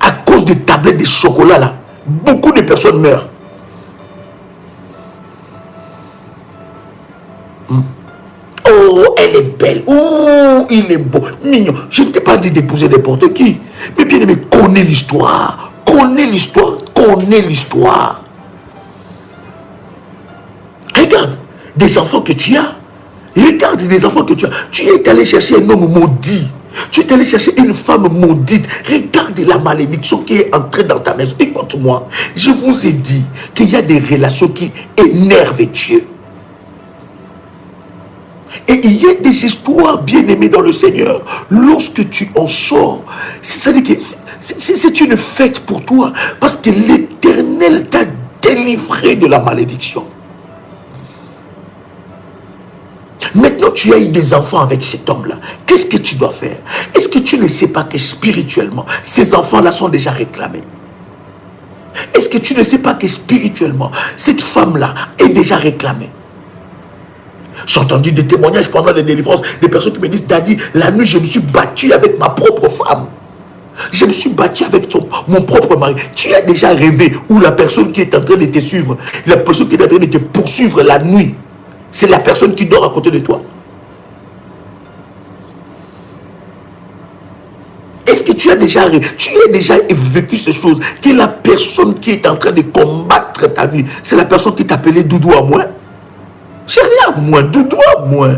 À cause des tablettes de chocolat là, beaucoup de personnes meurent. Oh, elle est belle. Oh, il est beau, mignon. Je ne t'ai pas dit d'épouser n'importe qui. Mais bien aimé, connais l'histoire. Connais l'histoire. Connais l'histoire. Regarde des enfants que tu as. Regarde les enfants que tu as. Tu es allé chercher un homme maudit. Tu es allé chercher une femme maudite. Regarde la malédiction qui est entrée dans ta maison. Écoute-moi, je vous ai dit qu'il y a des relations qui énervent Dieu. Et il y a des histoires bien aimées dans le Seigneur. Lorsque tu en sors, c'est-à-dire que c'est une fête pour toi. Parce que l'Éternel t'a délivré de la malédiction. Maintenant, tu as eu des enfants avec cet homme-là. Qu'est-ce que tu dois faire? Est-ce que tu ne sais pas que spirituellement, ces enfants-là sont déjà réclamés? Est-ce que tu ne sais pas que spirituellement, cette femme-là est déjà réclamée? J'ai entendu des témoignages pendant les délivrances, des personnes qui me disent, Daddy, la nuit, je me suis battu avec ma propre femme. Je me suis battu avec mon propre mari. Tu as déjà rêvé où la personne qui est en train de te suivre, la personne qui est en train de te poursuivre la nuit, c'est la personne qui dort à côté de toi. Est-ce que tu as déjà vécu ces choses? Que la personne qui est en train de combattre ta vie, c'est la personne qui t'appelait Doudou à moi? J'ai rien à moi, Doudou à moi.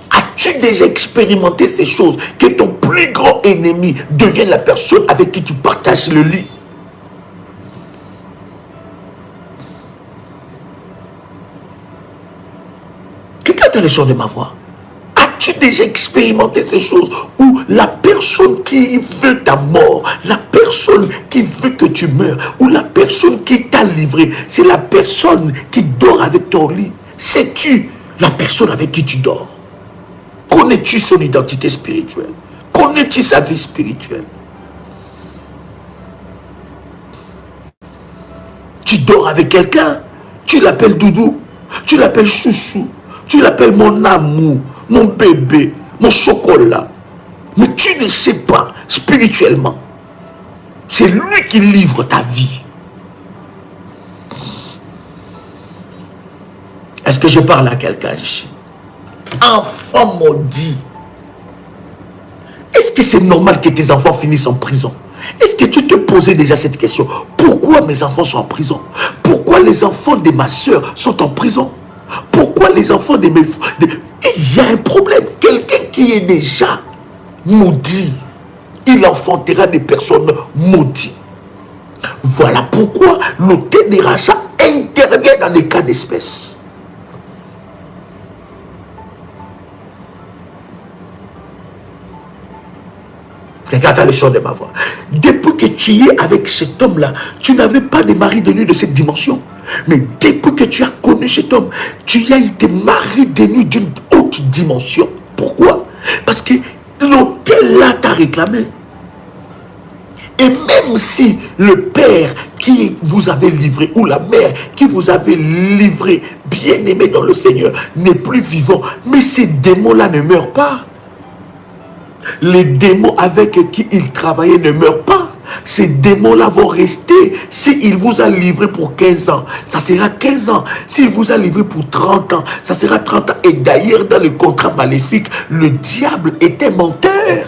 As-tu déjà expérimenté ces choses? Que ton plus grand ennemi devienne la personne avec qui tu partages le lit? Quelqu'un entend le son de ma voix? As-tu déjà expérimenté ces choses où la personne qui veut ta mort, la personne qui veut que tu meurs, ou la personne qui t'a livré, c'est la personne qui dort avec ton lit? Sais-tu la personne avec qui tu dors? Connais-tu son identité spirituelle? Connais-tu sa vie spirituelle? Tu dors avec quelqu'un, tu l'appelles Doudou, tu l'appelles Chouchou, tu l'appelles mon amour, mon bébé, mon chocolat. Mais tu ne sais pas spirituellement. C'est lui qui livre ta vie. Est-ce que je parle à quelqu'un ici? Enfant maudit. Est-ce que c'est normal que tes enfants finissent en prison? Est-ce que tu te posais déjà cette question? Pourquoi mes enfants sont en prison? Pourquoi les enfants de ma soeur sont en prison? Pourquoi les enfants de mes... Il y a un problème. Quelqu'un qui est déjà maudits. Il enfantera des personnes maudites. Voilà pourquoi l'autel des rachats intervient dans les cas d'espèce. Regarde le son de ma voix. Depuis que tu es avec cet homme-là, tu n'avais pas de mari de nuit de cette dimension. Mais depuis que tu as connu cet homme, tu as été mari de nuit d'une haute dimension. Pourquoi? Parce que l'autel-là t'a réclamé. Et même si le père qui vous avait livré, ou la mère qui vous avait livré, bien aimé dans le Seigneur, n'est plus vivant, mais ces démons-là ne meurent pas. Les démons avec qui il travaillait ne meurent pas. Ces démons-là vont rester. S'il vous a livré pour 15 ans, ça sera 15 ans. S'il vous a livré pour 30 ans, ça sera 30 ans. Et d'ailleurs, dans le contrat maléfique, le diable était menteur.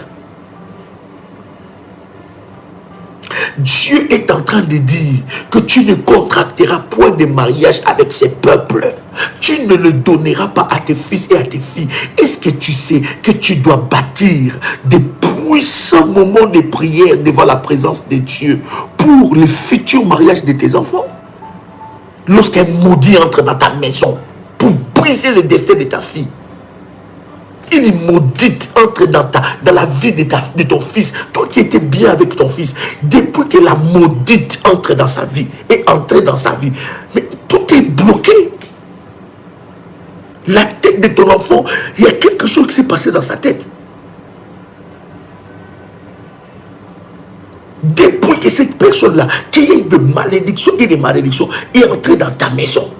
Dieu est en train de dire que tu ne contracteras point de mariage avec ces peuples. Tu ne le donneras pas à tes fils et à tes filles. Est-ce que tu sais que tu dois bâtir des puissants moments de prière devant la présence de Dieu pour le futur mariage de tes enfants? Lorsqu'un maudit entre dans ta maison pour briser le destin de ta fille, une maudite entre dans la vie de ton fils, toi qui étais bien avec ton fils, depuis que la maudite entre dans sa vie et entre dans sa vie, mais tout est bloqué. La tête de ton enfant, il y a quelque chose qui s'est passé dans sa tête. Depuis que cette personne-là, qui est de malédiction et de malédiction, est entrée dans ta maison.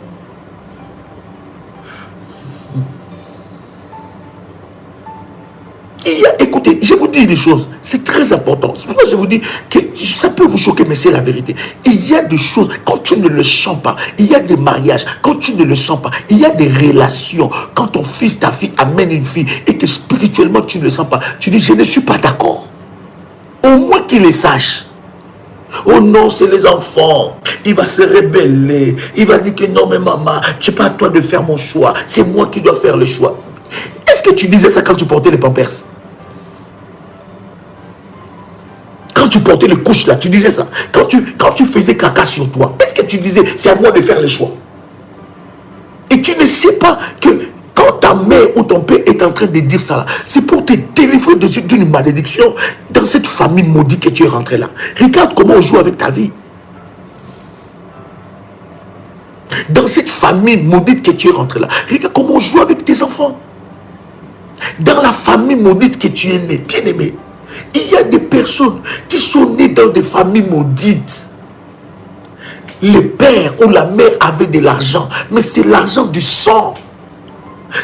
Écoutez, je vous dis des choses, c'est très important. C'est pourquoi je vous dis que ça peut vous choquer, mais c'est la vérité. Il y a des choses, quand tu ne le sens pas, il y a des mariages, quand tu ne le sens pas, il y a des relations. Quand ton fils, ta fille amène une fille et que spirituellement tu ne le sens pas, tu dis, je ne suis pas d'accord. Au moins qu'il le sache. Oh non, c'est les enfants. Il va se rebeller. Il va dire que non, mais maman, c'est pas à toi de faire mon choix. C'est moi qui dois faire le choix. Est-ce que tu disais ça quand tu portais les pampers? Quand tu portais les couches là, tu disais ça. Quand tu faisais caca sur toi, est-ce que tu disais c'est à moi de faire le choix? Et tu ne sais pas que quand ta mère ou ton père est en train de dire ça là, c'est pour te délivrer d'une malédiction dans cette famille maudite que tu es rentré là. Regarde comment on joue avec ta vie. Dans cette famille maudite que tu es rentré là, regarde comment on joue avec tes enfants. Dans la famille maudite que tu es né, bien aimé, il y a des personnes qui sont nées dans des familles maudites. Le père ou la mère avait de l'argent, mais c'est l'argent du sang.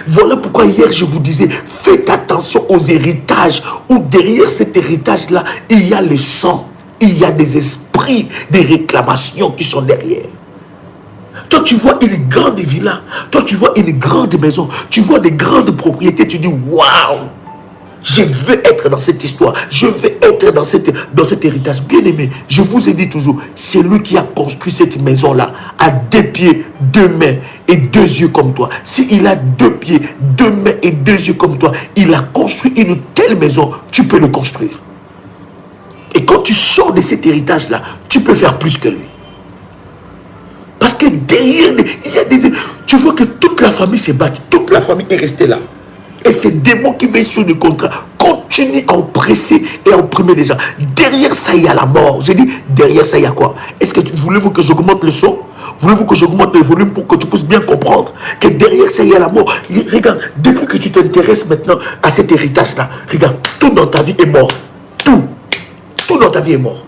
Voilà pourquoi hier je vous disais, faites attention aux héritages, où derrière cet héritage-là, il y a le sang, il y a des esprits, des réclamations qui sont derrière. Toi, tu vois une grande villa, toi, tu vois une grande maison, tu vois des grandes propriétés, tu dis, waouh, je veux être dans cette histoire, je veux être dans cet héritage. Bien aimé, je vous ai dit toujours, c'est lui qui a construit cette maison-là, à 2 pieds, 2 mains et 2 yeux comme toi. S'il a 2 pieds, 2 mains et 2 yeux comme toi, il a construit une telle maison, tu peux le construire. Et quand tu sors de cet héritage-là, tu peux faire plus que lui. Parce que derrière, il y a des... Tu vois que toute la famille se bat, toute la famille est restée là. Et ces démons qui veillent sur le contrat continuent à oppresser et à opprimer les gens. Derrière ça, il y a la mort. J'ai dit, derrière ça, il y a quoi? Est-ce que voulez-vous que j'augmente le son? Voulez-vous que j'augmente le volume pour que tu puisses bien comprendre que derrière ça, il y a la mort? Regarde, depuis que tu t'intéresses maintenant à cet héritage-là, regarde, tout dans ta vie est mort. Tout dans ta vie est mort.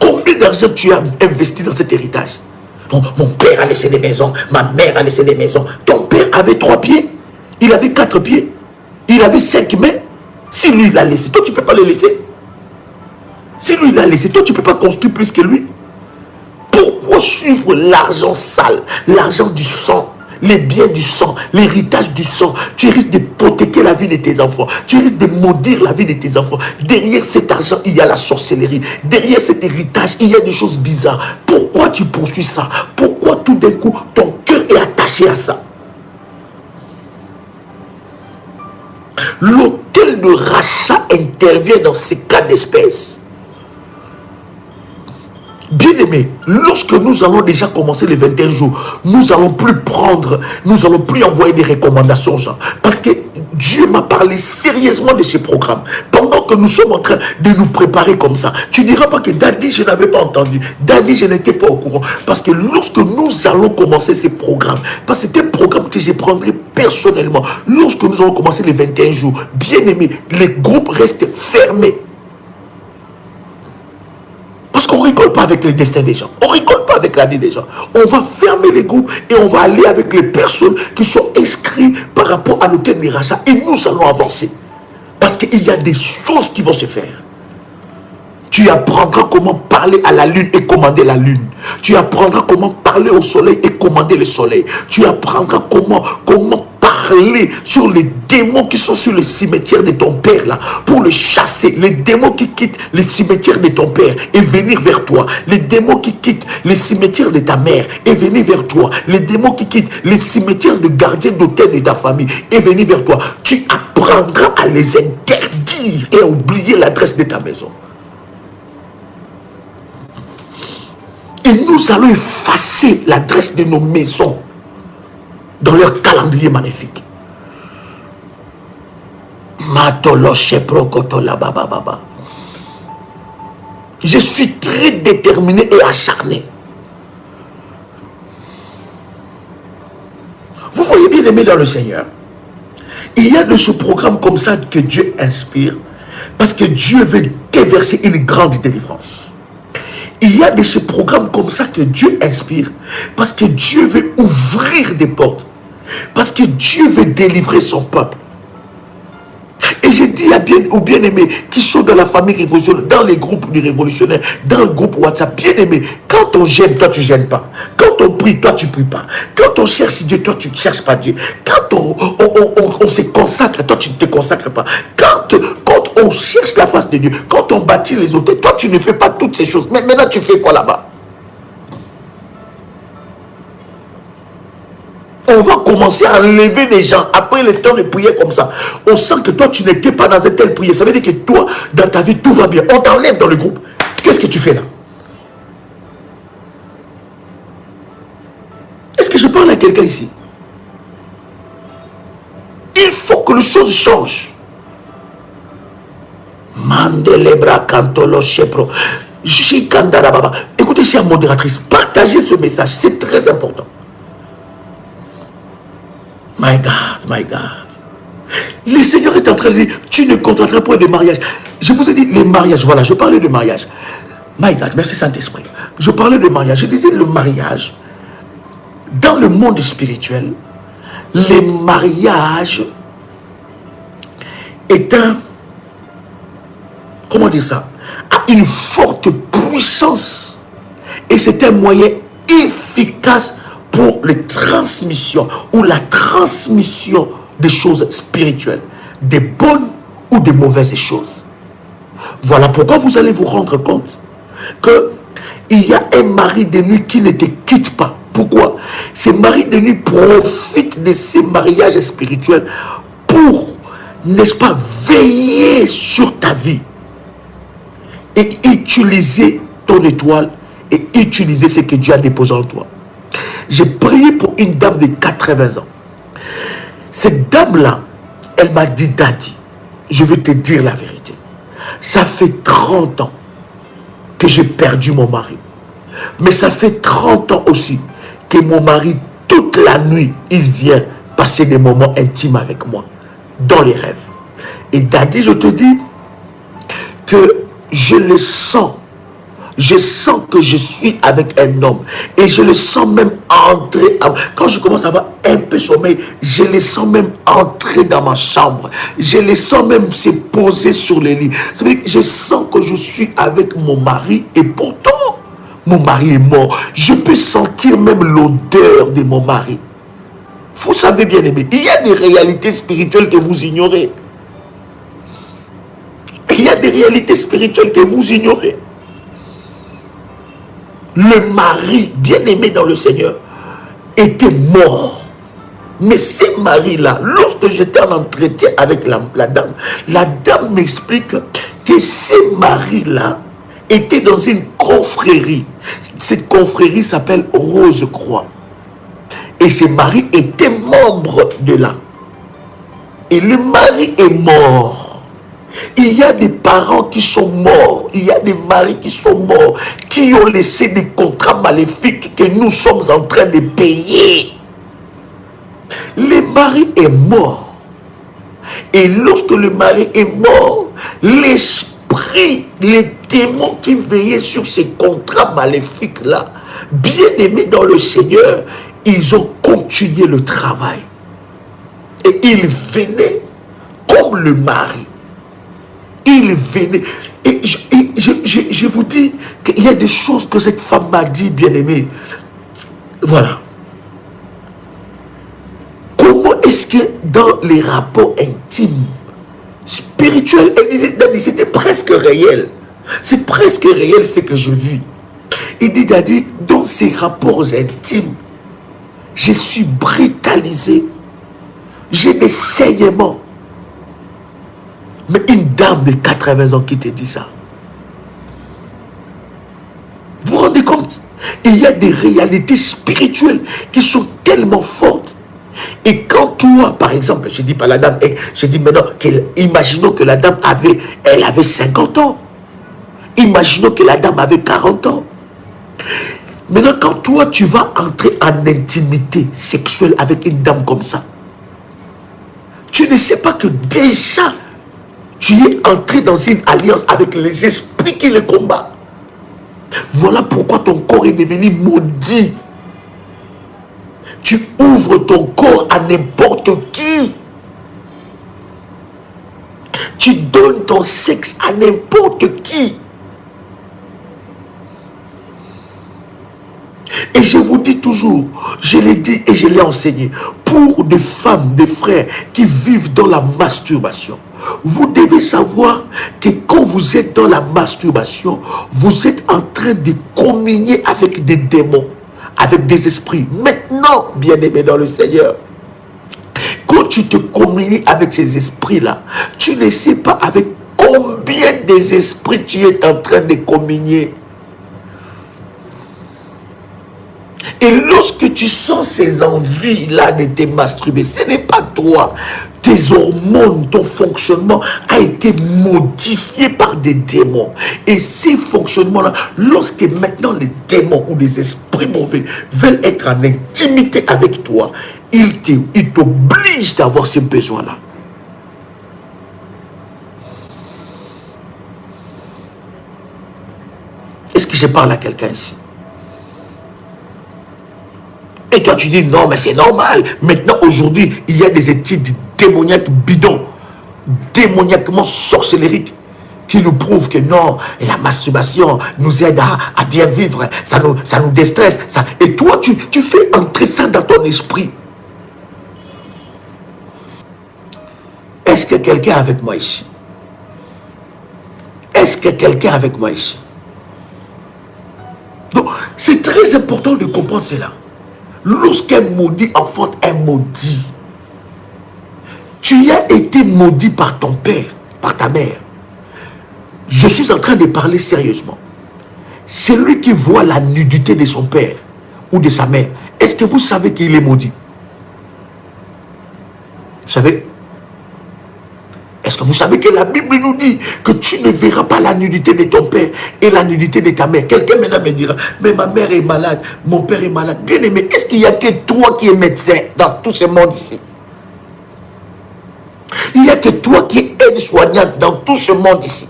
Combien d'argent tu as investi dans cet héritage? Mon père a laissé des maisons, ma mère a laissé des maisons. Ton père avait 3 pieds, il avait 4 pieds, il avait 5 mains. Si lui l'a laissé, toi tu ne peux pas le laisser. Si lui l'a laissé, toi tu ne peux pas construire plus que lui. Pourquoi suivre l'argent sale, l'argent du sang, les biens du sang, l'héritage du sang? Tu risques d'hypothéquer la vie de tes enfants, tu risques de maudire la vie de tes enfants. Derrière cet argent, il y a la sorcellerie. Derrière cet héritage, il y a des choses bizarres. Pourquoi tu poursuis ça? Pourquoi tout d'un coup, ton cœur est attaché à ça? L'hôtel de rachat intervient dans ces cas d'espèce. Bien-aimé, lorsque nous allons déjà commencer les 21 jours, nous n'allons plus envoyer des recommandations aux gens. Parce que Dieu m'a parlé sérieusement de ces programmes. Pendant que nous sommes en train de nous préparer comme ça, tu ne diras pas que Daddy, je n'avais pas entendu. Daddy, je n'étais pas au courant. Parce que lorsque nous allons commencer ces programmes, parce que c'est un programme que je prendrai personnellement, lorsque nous allons commencer les 21 jours, bien-aimé, les groupes restent fermés. Parce qu'on ne rigole pas avec le destin des gens. On ne rigole pas avec la vie des gens. On va fermer les groupes et on va aller avec les personnes qui sont inscrites par rapport à l'hôtel des rachats. Et nous allons avancer. Parce qu'il y a des choses qui vont se faire. Tu apprendras comment parler à la lune et commander la lune. Tu apprendras comment parler au soleil et commander le soleil. Tu apprendras comment parler sur les démons qui sont sur le cimetière de ton père là, pour le chasser. Les démons qui quittent le cimetière de ton père et venir vers toi. Les démons qui quittent le cimetière de ta mère et venir vers toi. Les démons qui quittent le cimetière de gardien d'hôtel de ta famille et venir vers toi. Tu apprendras à les interdire et à oublier l'adresse de ta maison. Et nous allons effacer l'adresse de nos maisons dans leur calendrier magnifique. Je suis très déterminé et acharné. Vous voyez bien aimé dans le Seigneur, il y a de ce programme comme ça que Dieu inspire parce que Dieu veut déverser une grande délivrance. Il y a de ce programme comme ça que Dieu inspire parce que Dieu veut ouvrir des portes, parce que Dieu veut délivrer son peuple. Et j'ai dit aux bien-aimés qui sont dans la famille révolutionnaire, dans les groupes du révolutionnaire, dans le groupe WhatsApp, bien-aimés, quand on gêne, toi tu gênes pas. Quand on prie, toi tu pries pas. Quand on cherche Dieu, toi tu ne cherches pas Dieu. Quand on se consacre, toi tu ne te consacres pas. Quand on cherche la face de Dieu, quand on bâtit les hôtels, toi tu ne fais pas toutes ces choses. Mais maintenant tu fais quoi là-bas? On va commencer à enlever des gens après le temps de prier comme ça. On sent que toi tu n'étais pas dans une telle prière. Ça veut dire que toi, dans ta vie, tout va bien. On t'enlève dans le groupe. Qu'est-ce que tu fais là? Est-ce que je parle à quelqu'un ici? Il faut que les choses changent. Mandelebra Cantolo Chepro. Écoutez, chère modératrice, partagez ce message. C'est très important. My God, my God. Le Seigneur est en train de dire, tu ne contracteras point de mariage. Je vous ai dit, les mariages, voilà, je parlais de mariage. My God, merci Saint-Esprit. Je parlais de mariage. Je disais le mariage. Dans le monde spirituel, les mariages est comment dire ça, a une forte puissance. Et c'est un moyen efficace pour les transmissions ou la transmission des choses spirituelles, des bonnes ou des mauvaises choses. Voilà pourquoi vous allez vous rendre compte qu'il y a un mari de nuit qui ne te quitte pas. Pourquoi? Ces maris de nuit profitent de ces mariages spirituels pour, n'est-ce pas, veiller sur ta vie et utiliser ton étoile et utiliser ce que Dieu a déposé en toi. J'ai prié pour une dame de 80 ans. Cette dame-là, elle m'a dit, Daddy, je vais te dire la vérité. Ça fait 30 ans que j'ai perdu mon mari. Mais ça fait 30 ans aussi que mon mari, toute la nuit, il vient passer des moments intimes avec moi, dans les rêves. Et Daddy, je te dis que je le sens. Je sens que je suis avec un homme. Et je le sens même entrer. Quand je commence à avoir un peu sommeil, je le sens même entrer dans ma chambre. Je le sens même se poser sur le lit. Ça veut dire que je sens que je suis avec mon mari. Et pourtant, mon mari est mort. Je peux sentir même l'odeur de mon mari. Vous savez bien aimé, il y a des réalités spirituelles que vous ignorez. Il y a des réalités spirituelles que vous ignorez. Le mari bien-aimé dans le Seigneur était mort. Mais ces maris-là, lorsque j'étais en entretien avec la dame m'explique que ces maris-là étaient dans une confrérie. Cette confrérie s'appelle Rose-Croix. Et ces maris étaient membres de là. Et le mari est mort. Il y a des parents qui sont morts. Il y a des maris qui sont morts, qui ont laissé des contrats maléfiques que nous sommes en train de payer. Le mari est mort. Et lorsque le mari est mort, l'esprit, les démons qui veillaient sur ces contrats maléfiques-là, bien aimés dans le Seigneur, ils ont continué le travail. Et ils venaient comme le mari. Ils venaient. Et je vous dis qu'il y a des choses que cette femme m'a dit, bien aimé. Voilà. Comment est-ce que dans les rapports intimes, spirituels, elle dit, c'était presque réel. C'est presque réel ce que je vis. Il dit, Daddy, dans ces rapports intimes, je suis brutalisé. J'ai des saignements. Mais une dame de 80 ans qui te dit ça. Vous vous rendez compte? Il y a des réalités spirituelles qui sont tellement fortes. Et quand toi, par exemple, je dis pas la dame, je dis maintenant, imaginons que la dame elle avait 50 ans. Imaginons que la dame avait 40 ans. Maintenant, quand toi, tu vas entrer en intimité sexuelle avec une dame comme ça, tu ne sais pas que déjà, tu es entré dans une alliance avec les esprits qui le combattent. Voilà pourquoi ton corps est devenu maudit. Tu ouvres ton corps à n'importe qui. Tu donnes ton sexe à n'importe qui. Et je vous dis toujours, je l'ai dit et je l'ai enseigné, pour des femmes, des frères qui vivent dans la masturbation, vous devez savoir que quand vous êtes dans la masturbation, vous êtes en train de communier avec des démons, avec des esprits. Maintenant, bien-aimé dans le Seigneur, quand tu te communies avec ces esprits-là, tu ne sais pas avec combien des esprits tu es en train de communier. Et lorsque tu sens ces envies-là de te masturber, ce n'est pas toi. Tes hormones, ton fonctionnement a été modifié par des démons. Et ces fonctionnements-là, lorsque maintenant les démons ou les esprits mauvais veulent être en intimité avec toi, ils t'obligent d'avoir ce besoin-là. Est-ce que je parle à quelqu'un ici? Et toi, tu dis, non, mais c'est normal. Maintenant, aujourd'hui, il y a des études démoniaques bidons, démoniaquement sorcellériques, qui nous prouvent que non, la masturbation nous aide à bien vivre, ça nous déstresse. Et toi, tu fais entrer ça dans ton esprit. Est-ce que quelqu'un est avec moi ici? Est-ce que quelqu'un est avec moi ici? Donc, c'est très important de comprendre cela. Lorsqu'un maudit enfante un maudit, tu as été maudit par ton père, par ta mère. Je suis en train de parler sérieusement. Celui qui voit la nudité de son père ou de sa mère, est-ce que vous savez qu'il est maudit? Vous savez? Est-ce que vous savez que la Bible nous dit que tu ne verras pas la nudité de ton père et la nudité de ta mère? Quelqu'un maintenant me dira, mais ma mère est malade, mon père est malade. Bien aimé, est-ce qu'il n'y a que toi qui es médecin dans tout ce monde ici? Il n'y a que toi qui es aide-soignante dans tout ce monde ici.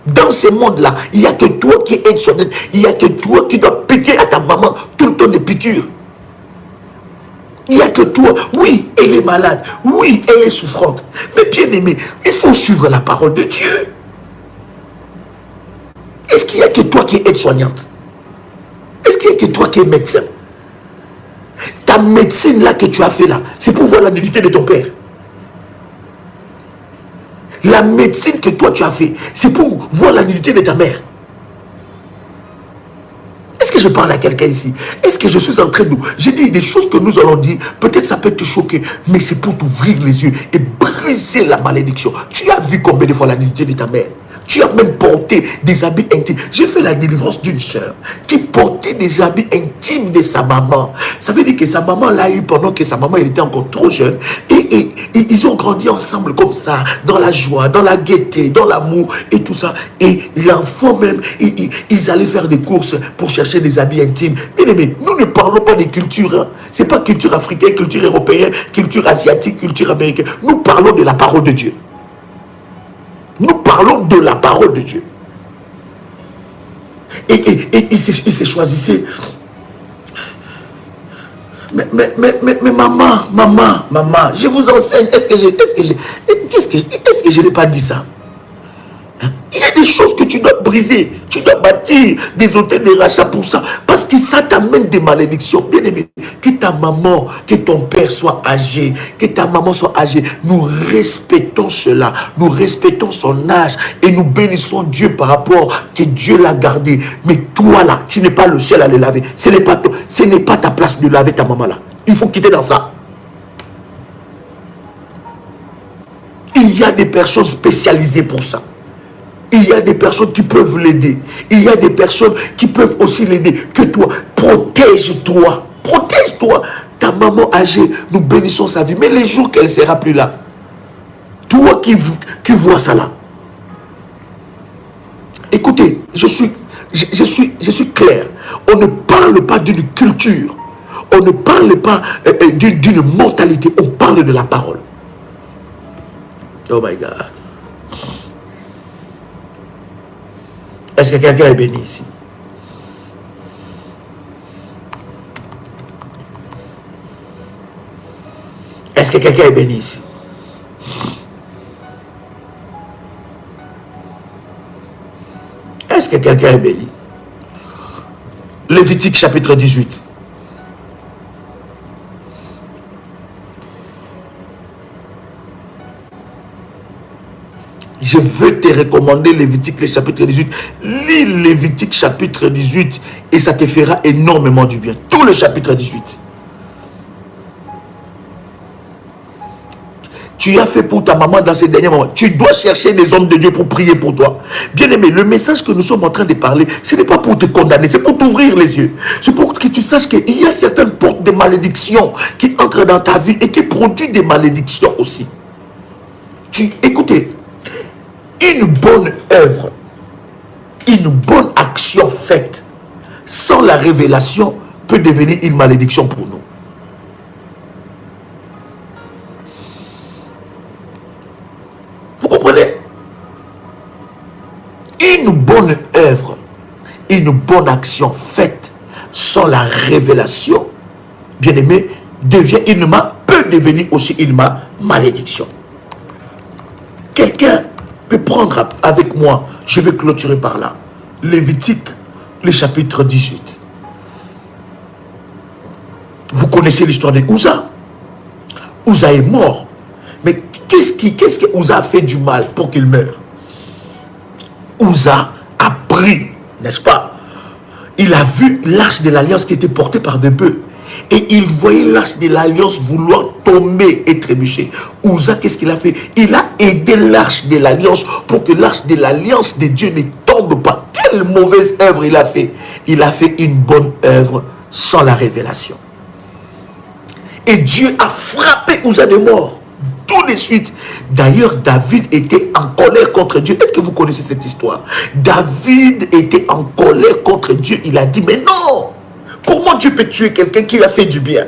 Dans ce monde-là, il n'y a que toi qui es aide-soignante. Il n'y a que toi qui dois piquer à ta maman tout le temps de piqûres. Il n'y a que toi. Oui, elle est malade. Oui, elle est souffrante. Mais bien aimé, il faut suivre la parole de Dieu. Est-ce qu'il n'y a que toi qui es aide-soignante? Est-ce qu'il n'y a que toi qui es médecin? Ta médecine là que tu as fait là, c'est pour voir la nudité de ton père. La médecine que toi tu as fait, c'est pour voir la nudité de ta mère. Est-ce que je parle à quelqu'un ici? Est-ce que je suis en train de... J'ai dit des choses que nous allons dire. Peut-être ça peut te choquer, mais c'est pour t'ouvrir les yeux et briser la malédiction. Tu as vu combien de fois la nudité de ta mère? Tu as même porté des habits intimes. J'ai fait la délivrance d'une sœur qui portait des habits intimes de sa maman. Ça veut dire que sa maman l'a eu pendant que sa maman elle était encore trop jeune. Et ils ont grandi ensemble comme ça, dans la joie, dans la gaieté, dans l'amour et tout ça. Et l'enfant même, ils allaient faire des courses pour chercher des habits intimes. Bien aimé, nous ne parlons pas des cultures. Hein. Ce n'est pas culture africaine, culture européenne, culture asiatique, culture américaine. Nous parlons de la parole de Dieu. Nous parlons de la parole de Dieu. Et il se choisissait. Mais maman, je vous enseigne. Est-ce que je n'ai pas dit ça? Il y a des choses que tu dois briser. Tu dois bâtir des hôtels de rachat pour ça. Parce que ça t'amène des malédictions. Bien aimé, que ta maman, que ton père soit âgé, que ta maman soit âgée. Nous respectons cela. Nous respectons son âge. Et nous bénissons Dieu par rapport que Dieu l'a gardé. Mais toi là, tu n'es pas le seul à le laver. Ce n'est pas ta place de laver ta maman là. Il faut quitter dans ça. Il y a des personnes spécialisées pour ça. Il y a des personnes qui peuvent l'aider. Il y a des personnes qui peuvent aussi l'aider. Que toi, protège-toi. Protège-toi. Ta maman âgée, nous bénissons sa vie. Mais les jours qu'elle ne sera plus là, toi qui vois ça là, écoutez, je suis clair. On ne parle pas d'une culture. On ne parle pas d'une mentalité. On parle de la parole. Oh my God. Est-ce que quelqu'un est béni ici? Est-ce que quelqu'un est béni ici? Est-ce que quelqu'un est béni? Lévitique chapitre 18. Je veux te recommander Lévitique, le chapitre 18. Lis Lévitique chapitre 18 et ça te fera énormément du bien. Tout le chapitre 18. Tu as fait pour ta maman dans ces derniers moments. Tu dois chercher des hommes de Dieu pour prier pour toi. Bien aimé, le message que nous sommes en train de parler, ce n'est pas pour te condamner, c'est pour t'ouvrir les yeux. C'est pour que tu saches qu'il y a certaines portes de malédiction qui entrent dans ta vie et qui produisent des malédictions aussi. Écoutez, une bonne œuvre, une bonne action faite sans la révélation peut devenir une malédiction pour nous. Vous comprenez? Une bonne œuvre, une bonne action faite sans la révélation, bien aimé, peut devenir aussi une malédiction. Quelqu'un peut prendre avec moi, je vais clôturer par là, Lévitique, le chapitre 18. Vous connaissez l'histoire de Uza. Uza est mort. Mais qu'est-ce que Uza a fait du mal pour qu'il meure? Uza a pris, n'est-ce pas? Il a vu l'arche de l'alliance qui était portée par des bœufs. Et il voyait l'arche de l'alliance vouloir tomber et trébucher. Uza, qu'est-ce qu'il a fait? Il a aidé l'arche de l'alliance pour que l'arche de l'alliance de Dieu ne tombe pas. Quelle mauvaise œuvre il a fait? Il a fait une bonne œuvre sans la révélation. Et Dieu a frappé Uza de mort. Tout de suite. D'ailleurs, David était en colère contre Dieu. Est-ce que vous connaissez cette histoire? David était en colère contre Dieu. Il a dit, mais non! Comment Dieu peut tuer quelqu'un qui a fait du bien?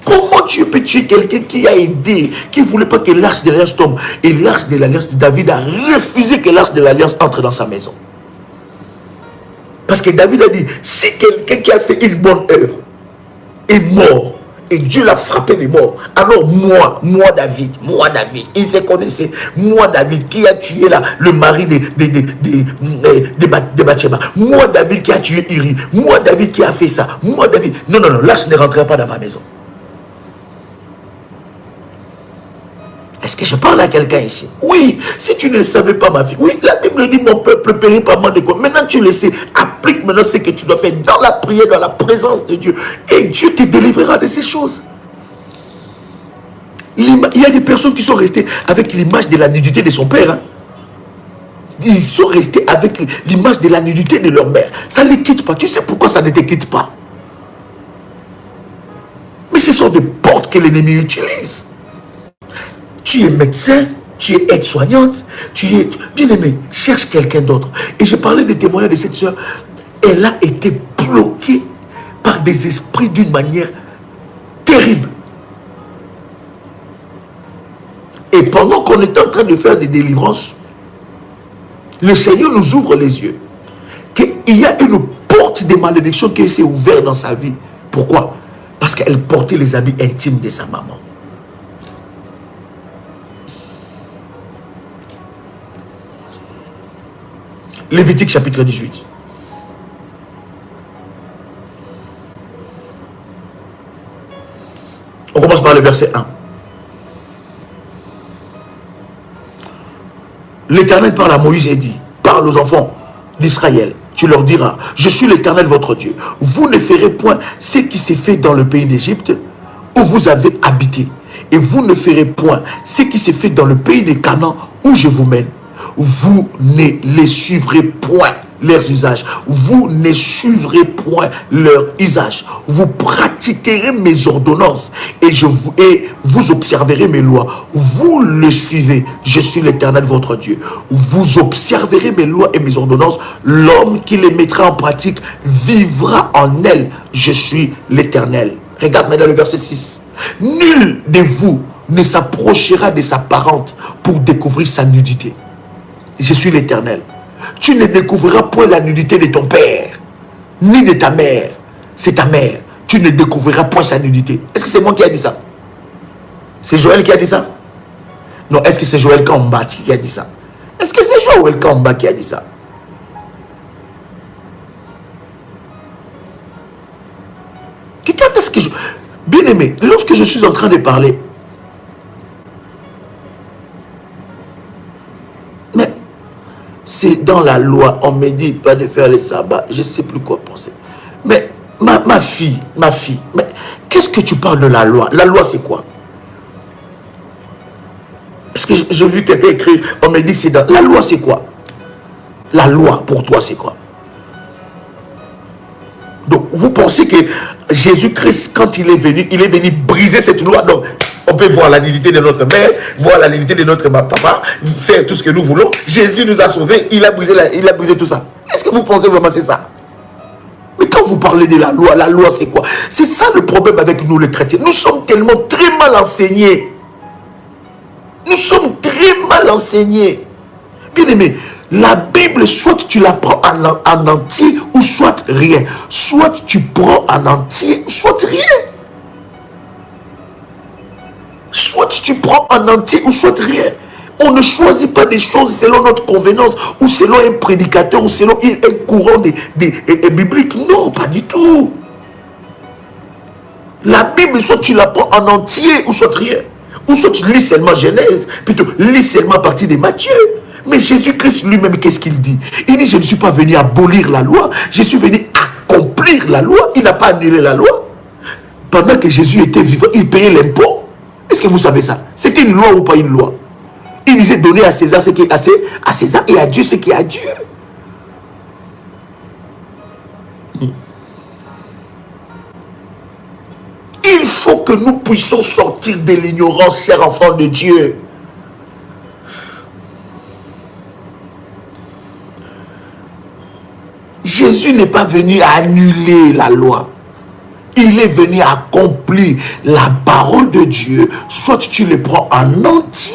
Comment Dieu peut tuer quelqu'un qui a aidé, qui ne voulait pas que l'arche de l'alliance tombe? Et l'arche de l'alliance de David a refusé que l'arche de l'alliance entre dans sa maison. Parce que David a dit, si quelqu'un qui a fait une bonne œuvre est mort, et Dieu l'a frappé de mort, alors moi David, il se connaissait, moi David, qui a tué le mari de Bathsheba, moi David qui a tué Uri, moi David qui a fait ça, moi David, non, l'arche ne rentrait pas dans ma maison. Est-ce que je parle à quelqu'un ici? Oui, si tu ne le savais pas, ma fille. Oui, la Bible dit, mon peuple périt par manque de quoi. Maintenant, tu le sais. Applique maintenant ce que tu dois faire dans la prière, dans la présence de Dieu. Et Dieu te délivrera de ces choses. Il y a des personnes qui sont restées avec l'image de la nudité de son père. Hein. Ils sont restés avec l'image de la nudité de leur mère. Ça ne les quitte pas. Tu sais pourquoi ça ne te quitte pas? Mais ce sont des portes que l'ennemi utilise. Tu es médecin, tu es aide-soignante, tu es... Bien-aimé, cherche quelqu'un d'autre. Et je parlais des témoignages de cette soeur. Elle a été bloquée par des esprits d'une manière terrible. Et pendant qu'on est en train de faire des délivrances, le Seigneur nous ouvre les yeux. Qu'il y a une porte de malédiction qui s'est ouverte dans sa vie. Pourquoi? Parce qu'elle portait les habits intimes de sa maman. Lévitique chapitre 18. On commence par le verset 1. L'Éternel parle à Moïse et dit, parle aux enfants d'Israël. Tu leur diras, je suis l'Éternel votre Dieu. Vous ne ferez point ce qui s'est fait dans le pays d'Égypte où vous avez habité. Et vous ne ferez point ce qui s'est fait dans le pays de Canaan où je vous mène. Vous ne les suivrez point leurs usages. Vous ne suivrez point leur usage. Vous pratiquerez mes ordonnances et vous observerez mes lois. Vous le suivez. Je suis l'Éternel votre Dieu. Vous observerez mes lois et mes ordonnances. L'homme qui les mettra en pratique vivra en elles. Je suis l'Éternel. Regarde maintenant le verset 6. Nul de vous ne s'approchera de sa parente pour découvrir sa nudité. Je suis l'Éternel. Tu ne découvriras point la nudité de ton père, ni de ta mère. C'est ta mère. Tu ne découvriras point sa nudité. Est-ce que c'est moi qui a dit ça? C'est Joël qui a dit ça? Non, est-ce que c'est Joël Kamba qui a dit ça? Est-ce que c'est Joël Kamba qui a dit ça? Qu'est-ce que je... Bien aimé, lorsque je suis en train de parler, mais c'est dans la loi, on me dit pas de faire les sabbats, je ne sais plus quoi penser. Mais ma fille, mais qu'est-ce que tu parles de la loi? La loi c'est quoi? Parce que j'ai vu quelqu'un écrire, on me dit c'est dans... La loi c'est quoi? La loi pour toi c'est quoi? Donc vous pensez que Jésus-Christ, quand il est venu briser cette loi. Donc on peut voir la nudité de notre mère, voir la nudité de notre papa, faire tout ce que nous voulons. Jésus nous a sauvés, il a brisé tout ça. Est-ce que vous pensez vraiment c'est ça? Mais quand vous parlez de la loi c'est quoi? C'est ça le problème avec nous les chrétiens. Nous sommes tellement très mal enseignés. Nous sommes très mal enseignés. Bien aimé, la Bible, soit tu la prends en entier ou soit rien. Soit tu prends en entier, soit rien. Soit tu prends en entier ou soit rien. On ne choisit pas des choses selon notre convenance ou selon un prédicateur ou selon un courant biblique. Non, pas du tout. La Bible, soit tu la prends en entier ou soit rien. Ou soit tu lis seulement Genèse, plutôt lis seulement à partir de Matthieu. Mais Jésus-Christ lui-même, qu'est-ce qu'il dit? Il dit, je ne suis pas venu abolir la loi, je suis venu accomplir la loi. Il n'a pas annulé la loi. Pendant que Jésus était vivant, il payait l'impôt. Est-ce que vous savez ça? C'était une loi ou pas une loi? Il disait, donner à César ce qui est à César et à Dieu ce qui est à Dieu. Il faut que nous puissions sortir de l'ignorance, chers enfants de Dieu. Jésus n'est pas venu annuler la loi. Il est venu accomplir la parole de Dieu. Soit tu le prends en entier,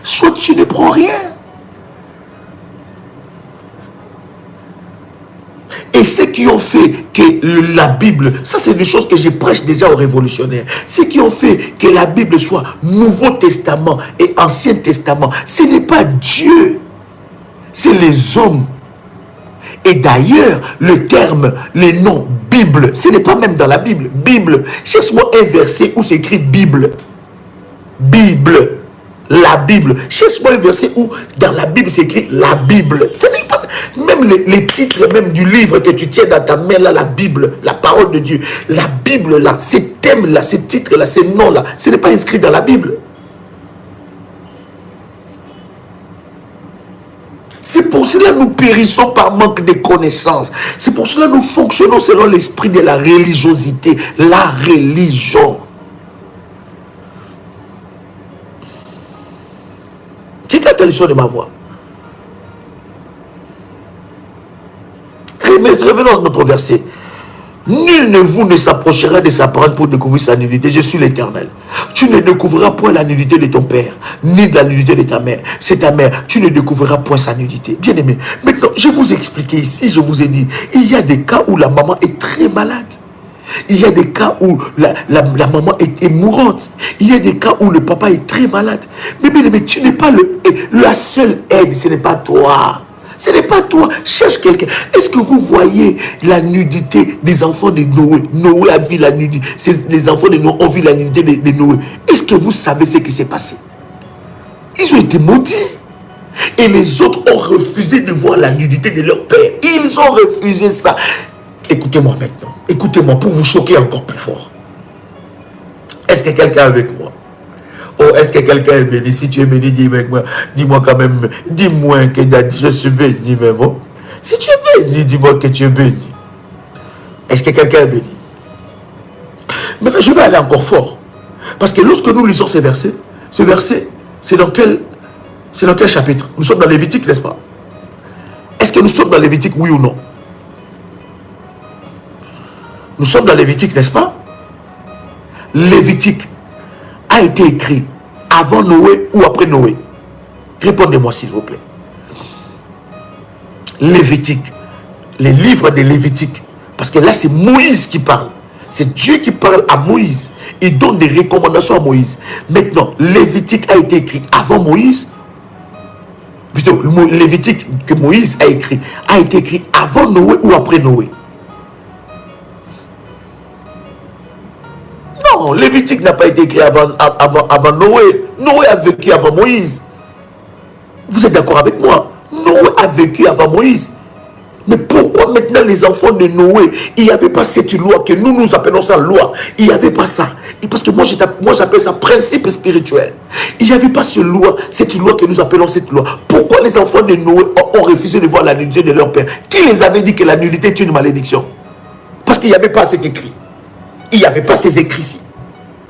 soit tu ne prends rien. Et ceux qui ont fait que la Bible, ça c'est des choses que je prêche déjà aux révolutionnaires, ceux qui ont fait que la Bible soit Nouveau Testament et Ancien Testament, ce n'est pas Dieu, c'est les hommes. Et d'ailleurs, le terme, le nom Bible, ce n'est pas même dans la Bible. Bible, cherche-moi un verset où c'est écrit Bible. Bible. La Bible. Cherche-moi un verset où dans la Bible c'est écrit la Bible. Ce n'est pas même les titres même du livre que tu tiens dans ta main là, la Bible, la parole de Dieu. La Bible là, ces thèmes là, ces titres là, ces noms là, ce n'est pas inscrit dans la Bible. C'est pour cela que nous périssons par manque de connaissances. C'est pour cela que nous fonctionnons selon l'esprit de la religiosité. La religion. Quelqu'un a le son de ma voix. Revenons à notre verset. Nul de vous ne s'approchera de sa parole pour découvrir sa nudité. Je suis l'Éternel. Tu ne découvriras point la nudité de ton père, ni de la nudité de ta mère. C'est ta mère. Tu ne découvriras point sa nudité. Bien aimé. Maintenant, je vous ai expliqué ici, je vous ai dit, il y a des cas où la maman est très malade. Il y a des cas où la maman est mourante. Il y a des cas où le papa est très malade. Mais bien aimé, tu n'es pas la seule aide. Ce n'est pas toi. Ce n'est pas toi. Cherche quelqu'un. Est-ce que vous voyez la nudité des enfants de Noé? Noé a vu la nudité. Les enfants de Noé ont vu la nudité de Noé. Est-ce que vous savez ce qui s'est passé? Ils ont été maudits. Et les autres ont refusé de voir la nudité de leur père. Ils ont refusé ça. Écoutez-moi maintenant. Écoutez-moi pour vous choquer encore plus fort. Est-ce que quelqu'un est avec moi? Oh, est-ce que quelqu'un est béni? Si tu es béni, dis avec moi. Dis-moi quand même. Dis-moi que je suis béni même. Oh. Si tu es béni, dis-moi que tu es béni. Est-ce que quelqu'un est béni? Maintenant, je vais aller encore fort. Parce que lorsque nous lisons ce verset, c'est dans quel chapitre? Nous sommes dans Lévitique, n'est-ce pas? Est-ce que nous sommes dans Lévitique, oui ou non? Nous sommes dans Lévitique, n'est-ce pas? Lévitique a été écrit avant Noé ou après Noé? Répondez-moi s'il vous plaît. Lévitique, les livres de Lévitique, parce que là c'est Moïse qui parle. C'est Dieu qui parle à Moïse. Il donne des recommandations à Moïse. Maintenant, Lévitique a été écrit avant Moïse. Plutôt, Lévitique que Moïse a été écrit avant Noé ou après Noé? Non, Lévitique n'a pas été écrit avant Noé. Noé a vécu avant Moïse. Vous êtes d'accord avec moi? Noé a vécu avant Moïse. Mais pourquoi maintenant les enfants de Noé, il n'y avait pas cette loi que nous appelons ça loi? Il n'y avait pas ça. Et parce que moi j'appelle ça principe spirituel. Il n'y avait pas cette loi que nous appelons cette loi. Pourquoi les enfants de Noé ont refusé de voir la nudité de leur père? Qui les avait dit que la nudité est une malédiction? Parce qu'il n'y avait pas cet écrit. Il n'y avait pas ces écrits-ci.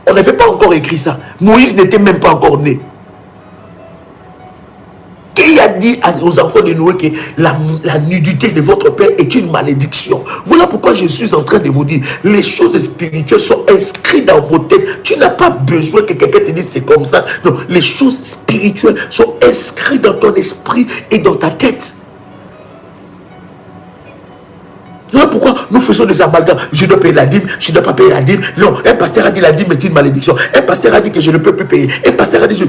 On n'avait pas encore écrit ça. Moïse n'était même pas encore né. Qui a dit aux enfants de Noé que la nudité de votre père est une malédiction? Voilà pourquoi je suis en train de vous dire, les choses spirituelles sont inscrites dans vos têtes. Tu n'as pas besoin que quelqu'un te dise c'est comme ça. Non, les choses spirituelles sont inscrites dans ton esprit et dans ta tête. Voilà pourquoi nous faisons des amalgames. Je dois payer la dîme, je ne dois pas payer la dîme. Non, un pasteur a dit la dîme est une malédiction. Un pasteur a dit que je ne peux plus payer. Un pasteur a dit...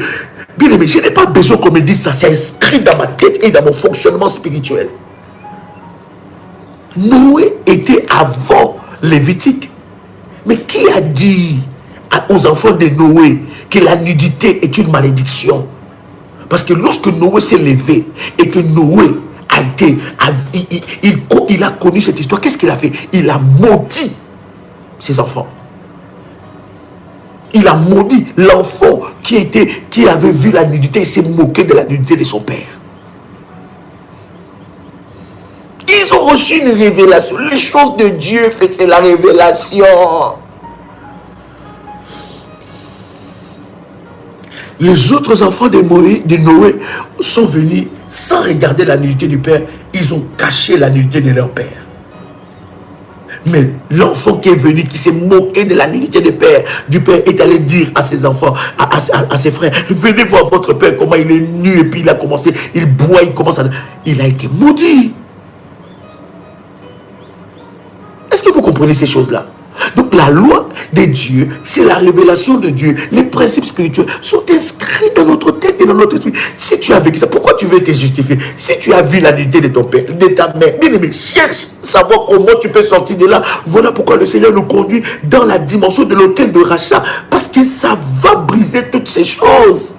Bien aimé, je n'ai pas besoin qu'on me dise ça. C'est inscrit dans ma tête et dans mon fonctionnement spirituel. Noé était avant Lévitique. Mais qui a dit aux enfants de Noé que la nudité est une malédiction? Parce que lorsque Noé s'est levé et que Noé il a connu cette histoire, qu'est-ce qu'il a fait? Il a maudit ses enfants. Il a maudit l'enfant qui avait vu la nudité et s'est moqué de la nudité de son père. Ils ont reçu une révélation. Les choses de Dieu, c'est la révélation. Les autres enfants de Noé sont venus sans regarder la nudité du père. Ils ont caché la nudité de leur père. Mais l'enfant qui est venu, qui s'est moqué de la nudité du père est allé dire à ses enfants, à ses frères, venez voir votre père, comment il est nu, et puis il a commencé, il boit, il a été maudit. Est-ce que vous comprenez ces choses-là? Donc la loi de Dieu, c'est la révélation de Dieu. Les principes spirituels sont inscrits dans notre tête et dans notre esprit. Si tu as vécu ça, pourquoi tu veux te justifier? Si tu as vu la nudité de ton père, de ta mère, bien aimé, cherche savoir comment tu peux sortir de là. Voilà pourquoi le Seigneur nous conduit dans la dimension de l'autel de rachat. Parce que ça va briser toutes ces choses.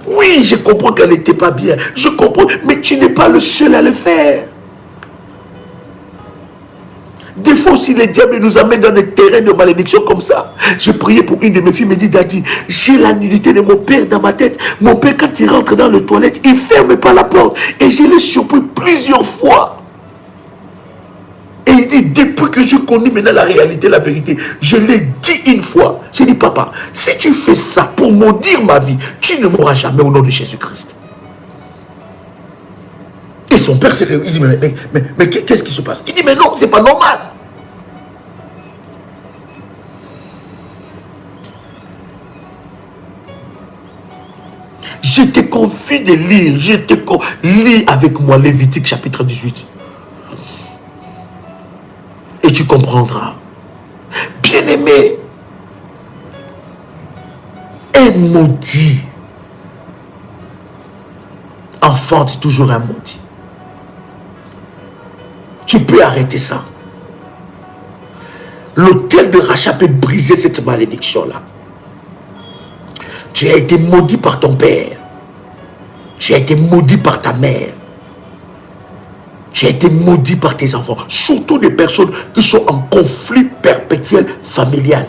Oui, je comprends qu'elle n'était pas bien. Je comprends, mais tu n'es pas le seul à le faire. Des fois aussi, les diables nous amènent dans des terrains de malédiction comme ça. J'ai prié pour une de mes filles, me dit, Daddy, j'ai la nudité de mon père dans ma tête. Mon père, quand il rentre dans les toilettes, il ne ferme pas la porte. Et je l'ai surpris plusieurs fois. Et il dit, depuis que je connais maintenant la réalité, la vérité, je l'ai dit une fois. J'ai dit, papa, si tu fais ça pour maudire ma vie, tu ne mourras jamais au nom de Jésus-Christ. Et son père s'est réveillé. Il dit, mais qu'est-ce qui se passe? Il dit, mais non, c'est pas normal. Je te confie de lire, lis avec moi Lévitique chapitre 18. Et tu comprendras. Bien-aimé, un maudit enfante toujours un maudit. Tu peux arrêter ça. L'autel de rachat peut briser cette malédiction-là. Tu as été maudit par ton père. Tu as été maudit par ta mère. Tu as été maudit par tes enfants. Surtout des personnes qui sont en conflit perpétuel familial.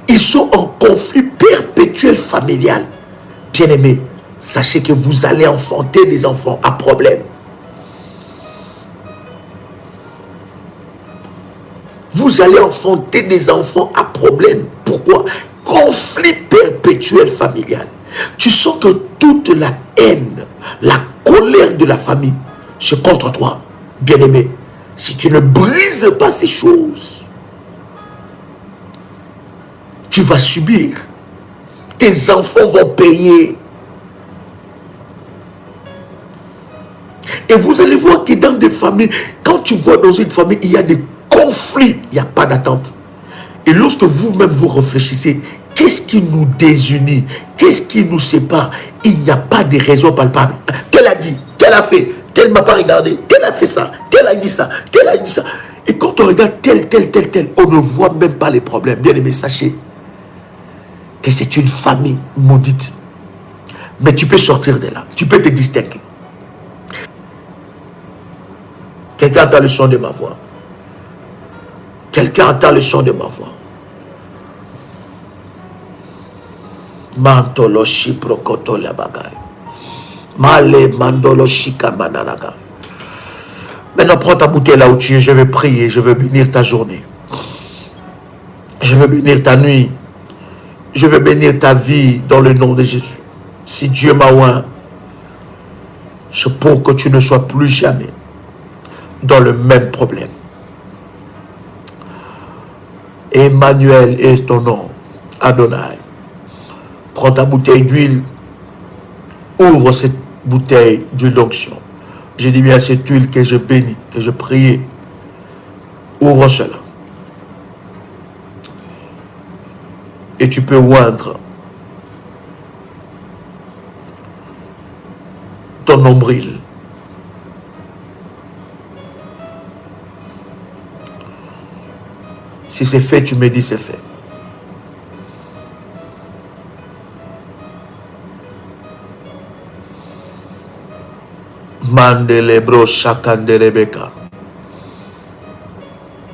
Ils sont en conflit perpétuel familial. Bien-aimés, sachez que vous allez enfanter des enfants à problème. Vous allez enfanter des enfants à problème. Pourquoi? Conflit perpétuel familial. Tu sens que toute la haine, la colère de la famille, c'est contre toi. Bien-aimé, si tu ne brises pas ces choses, tu vas subir. Tes enfants vont payer. Et vous allez voir que dans des familles, quand tu vois dans une famille, il y a des conflits, il n'y a pas d'attente. Et lorsque vous-même vous réfléchissez, qu'est-ce qui nous désunit? Qu'est-ce qui nous sépare? Il n'y a pas de raison palpable. Qu'elle a dit, qu'elle a fait, tel ne m'a pas regardé, tel a fait ça, tel a dit ça, tel a dit ça. Et quand on regarde tel, on ne voit même pas les problèmes. Bien aimé, sachez que c'est une famille maudite. Mais tu peux sortir de là, tu peux te distinguer. Quelqu'un entend le son de ma voix. Quelqu'un entend le son de ma voix. Mantoloshi prokoto la bagay. Male mandoloshi kamananaga. Maintenant, prends ta bouteille là où tu es. Je vais prier. Je vais bénir ta journée. Je vais bénir ta nuit. Je vais bénir ta vie dans le nom de Jésus. Si Dieu m'a oint, c'est pour que tu ne sois plus jamais dans le même problème. Emmanuel est ton nom. Adonai. Prends ta bouteille d'huile. Ouvre cette bouteille d'huile d'onction. J'ai dit bien cette huile que je bénis, que je prie. Ouvre cela. Et tu peux oindre ton nombril. Si c'est fait, tu me dis c'est fait. Mandelebro chakandelebeka.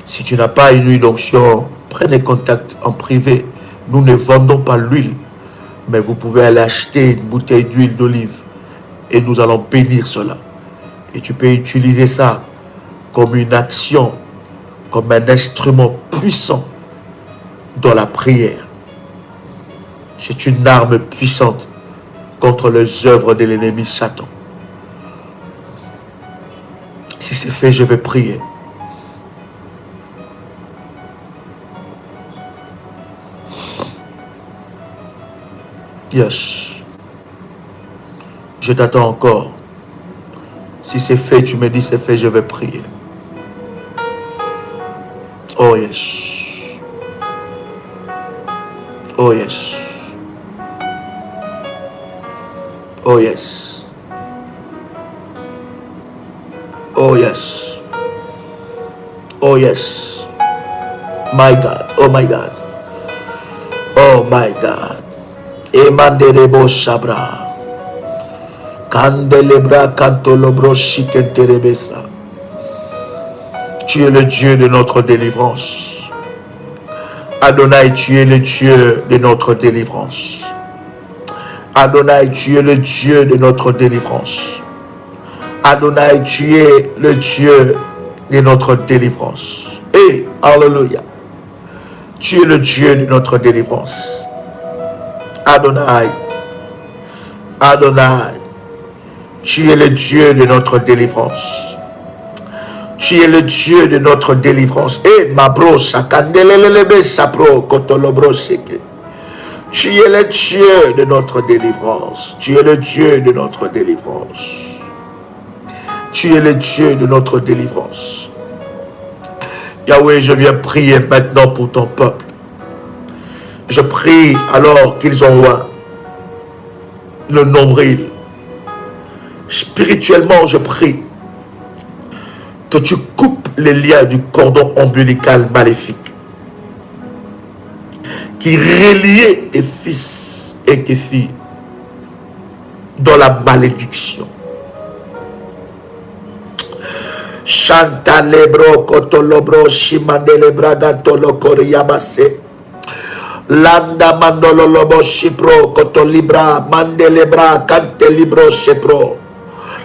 Si tu n'as pas une huile d'onction, prenez contact en privé. Nous ne vendons pas l'huile, mais vous pouvez aller acheter une bouteille d'huile d'olive et nous allons bénir cela. Et tu peux utiliser ça comme une action, comme un instrument puissant dans la prière. C'est une arme puissante contre les œuvres de l'ennemi Satan. Si c'est fait, je vais prier. Yes. Je t'attends encore. Si c'est fait, tu me dis c'est fait, je vais prier. Oh yes. Oh yes. Oh yes. Oh yes. Oh yes. My God. Oh my God. Oh my God. Emanderebo Shabra. Kandelebra Kantolobro Shikenterebesa. Tu es le Dieu de notre délivrance. Adonai, tu es le Dieu de notre délivrance. Adonai, tu es le Dieu de notre délivrance. Adonai, tu es le Dieu de notre délivrance. Et, alléluia, tu es le Dieu de notre délivrance. Adonai, Adonai, tu es le Dieu de notre délivrance. Tu es le Dieu de notre délivrance. Et ma broche, kandelelebe sapro kotolobro sheke. Tu es le Dieu de notre délivrance. Tu es le Dieu de notre délivrance. Tu es le Dieu de notre délivrance. Yahweh, je viens prier maintenant pour ton peuple. Je prie alors qu'ils ont loin le nombril. Spirituellement, je prie que tu coupes les liens du cordon ombilical maléfique qui reliait tes fils et tes filles dans la malédiction. Chantalebro kotolobro shimandelebra gantolo koriyabase. Landa mandolo lobo shipro kotolibra mandelebra kantelibro shepro.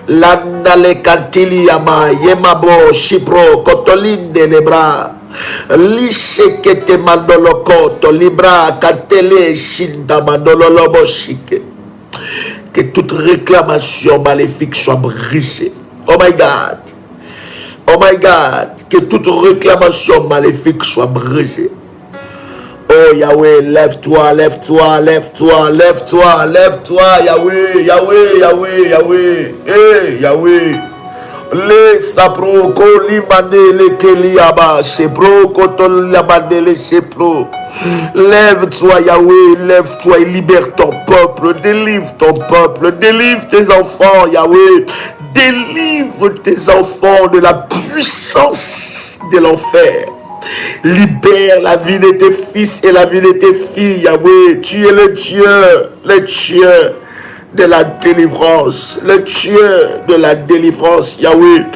Landa le kantiliyama yemabo shipro kotolinde lebra. Lishekete mandolo koto libra kantele shinda mandolo lobo shike. Que toute réclamation maléfique soit brisée. Oh my God. Oh my God, que toute réclamation maléfique soit brisée. Oh Yahweh, lève-toi, lève-toi, lève-toi, lève-toi, lève-toi, Yahweh, Yahweh, Yahweh, Yahweh, hey Yahweh. Les sapro, kolimane, les keliaba, sepro, kotolamane, les sepro. Lève-toi, Yahweh, lève-toi et libère ton peuple, délivre ton peuple, délivre tes enfants, Yahweh. Délivre tes enfants de la puissance de l'enfer. Libère la vie de tes fils et la vie de tes filles, Yahweh. Tu es le Dieu de la délivrance, le Dieu de la délivrance, Yahweh.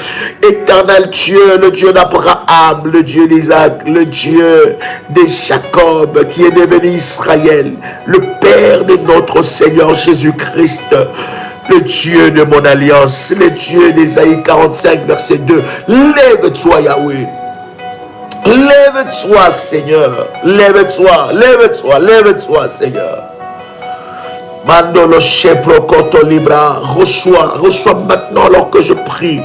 Éternel Dieu, le Dieu d'Abraham, le Dieu d'Isaac, le Dieu de Jacob, qui est devenu Israël, le Père de notre Seigneur Jésus-Christ. Le Dieu de mon alliance, le Dieu d'Ésaïe 45, verset 2. Lève-toi, Yahweh. Lève-toi, Seigneur. Lève-toi, lève-toi, lève-toi, Seigneur. Mandolo Shepro Koto Libra. Reçois maintenant alors que je prie.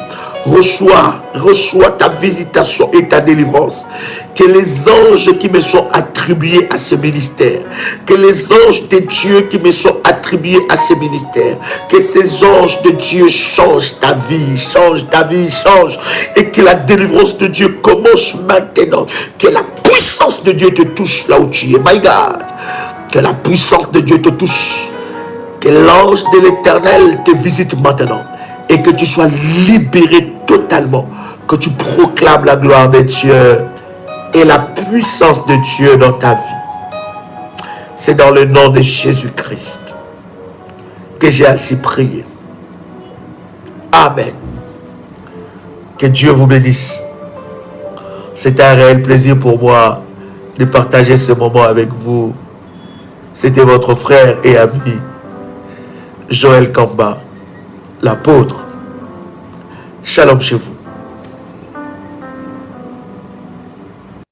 Reçois ta visitation et ta délivrance. Que les anges qui me sont attribués à ce ministère, que les anges de Dieu qui me sont attribués à ce ministère, que ces anges de Dieu changent ta vie, change, et que la délivrance de Dieu commence maintenant. Que la puissance de Dieu te touche là où tu es, my God. Que la puissance de Dieu te touche. Que l'ange de l'Éternel te visite maintenant. Et que tu sois libéré totalement. Que tu proclames la gloire de Dieu et la puissance de Dieu dans ta vie. C'est dans le nom de Jésus-Christ que j'ai ainsi prié. Amen. Que Dieu vous bénisse. C'est un réel plaisir pour moi de partager ce moment avec vous. C'était votre frère et ami Joël Kamba, l'apôtre. Shalom chez vous.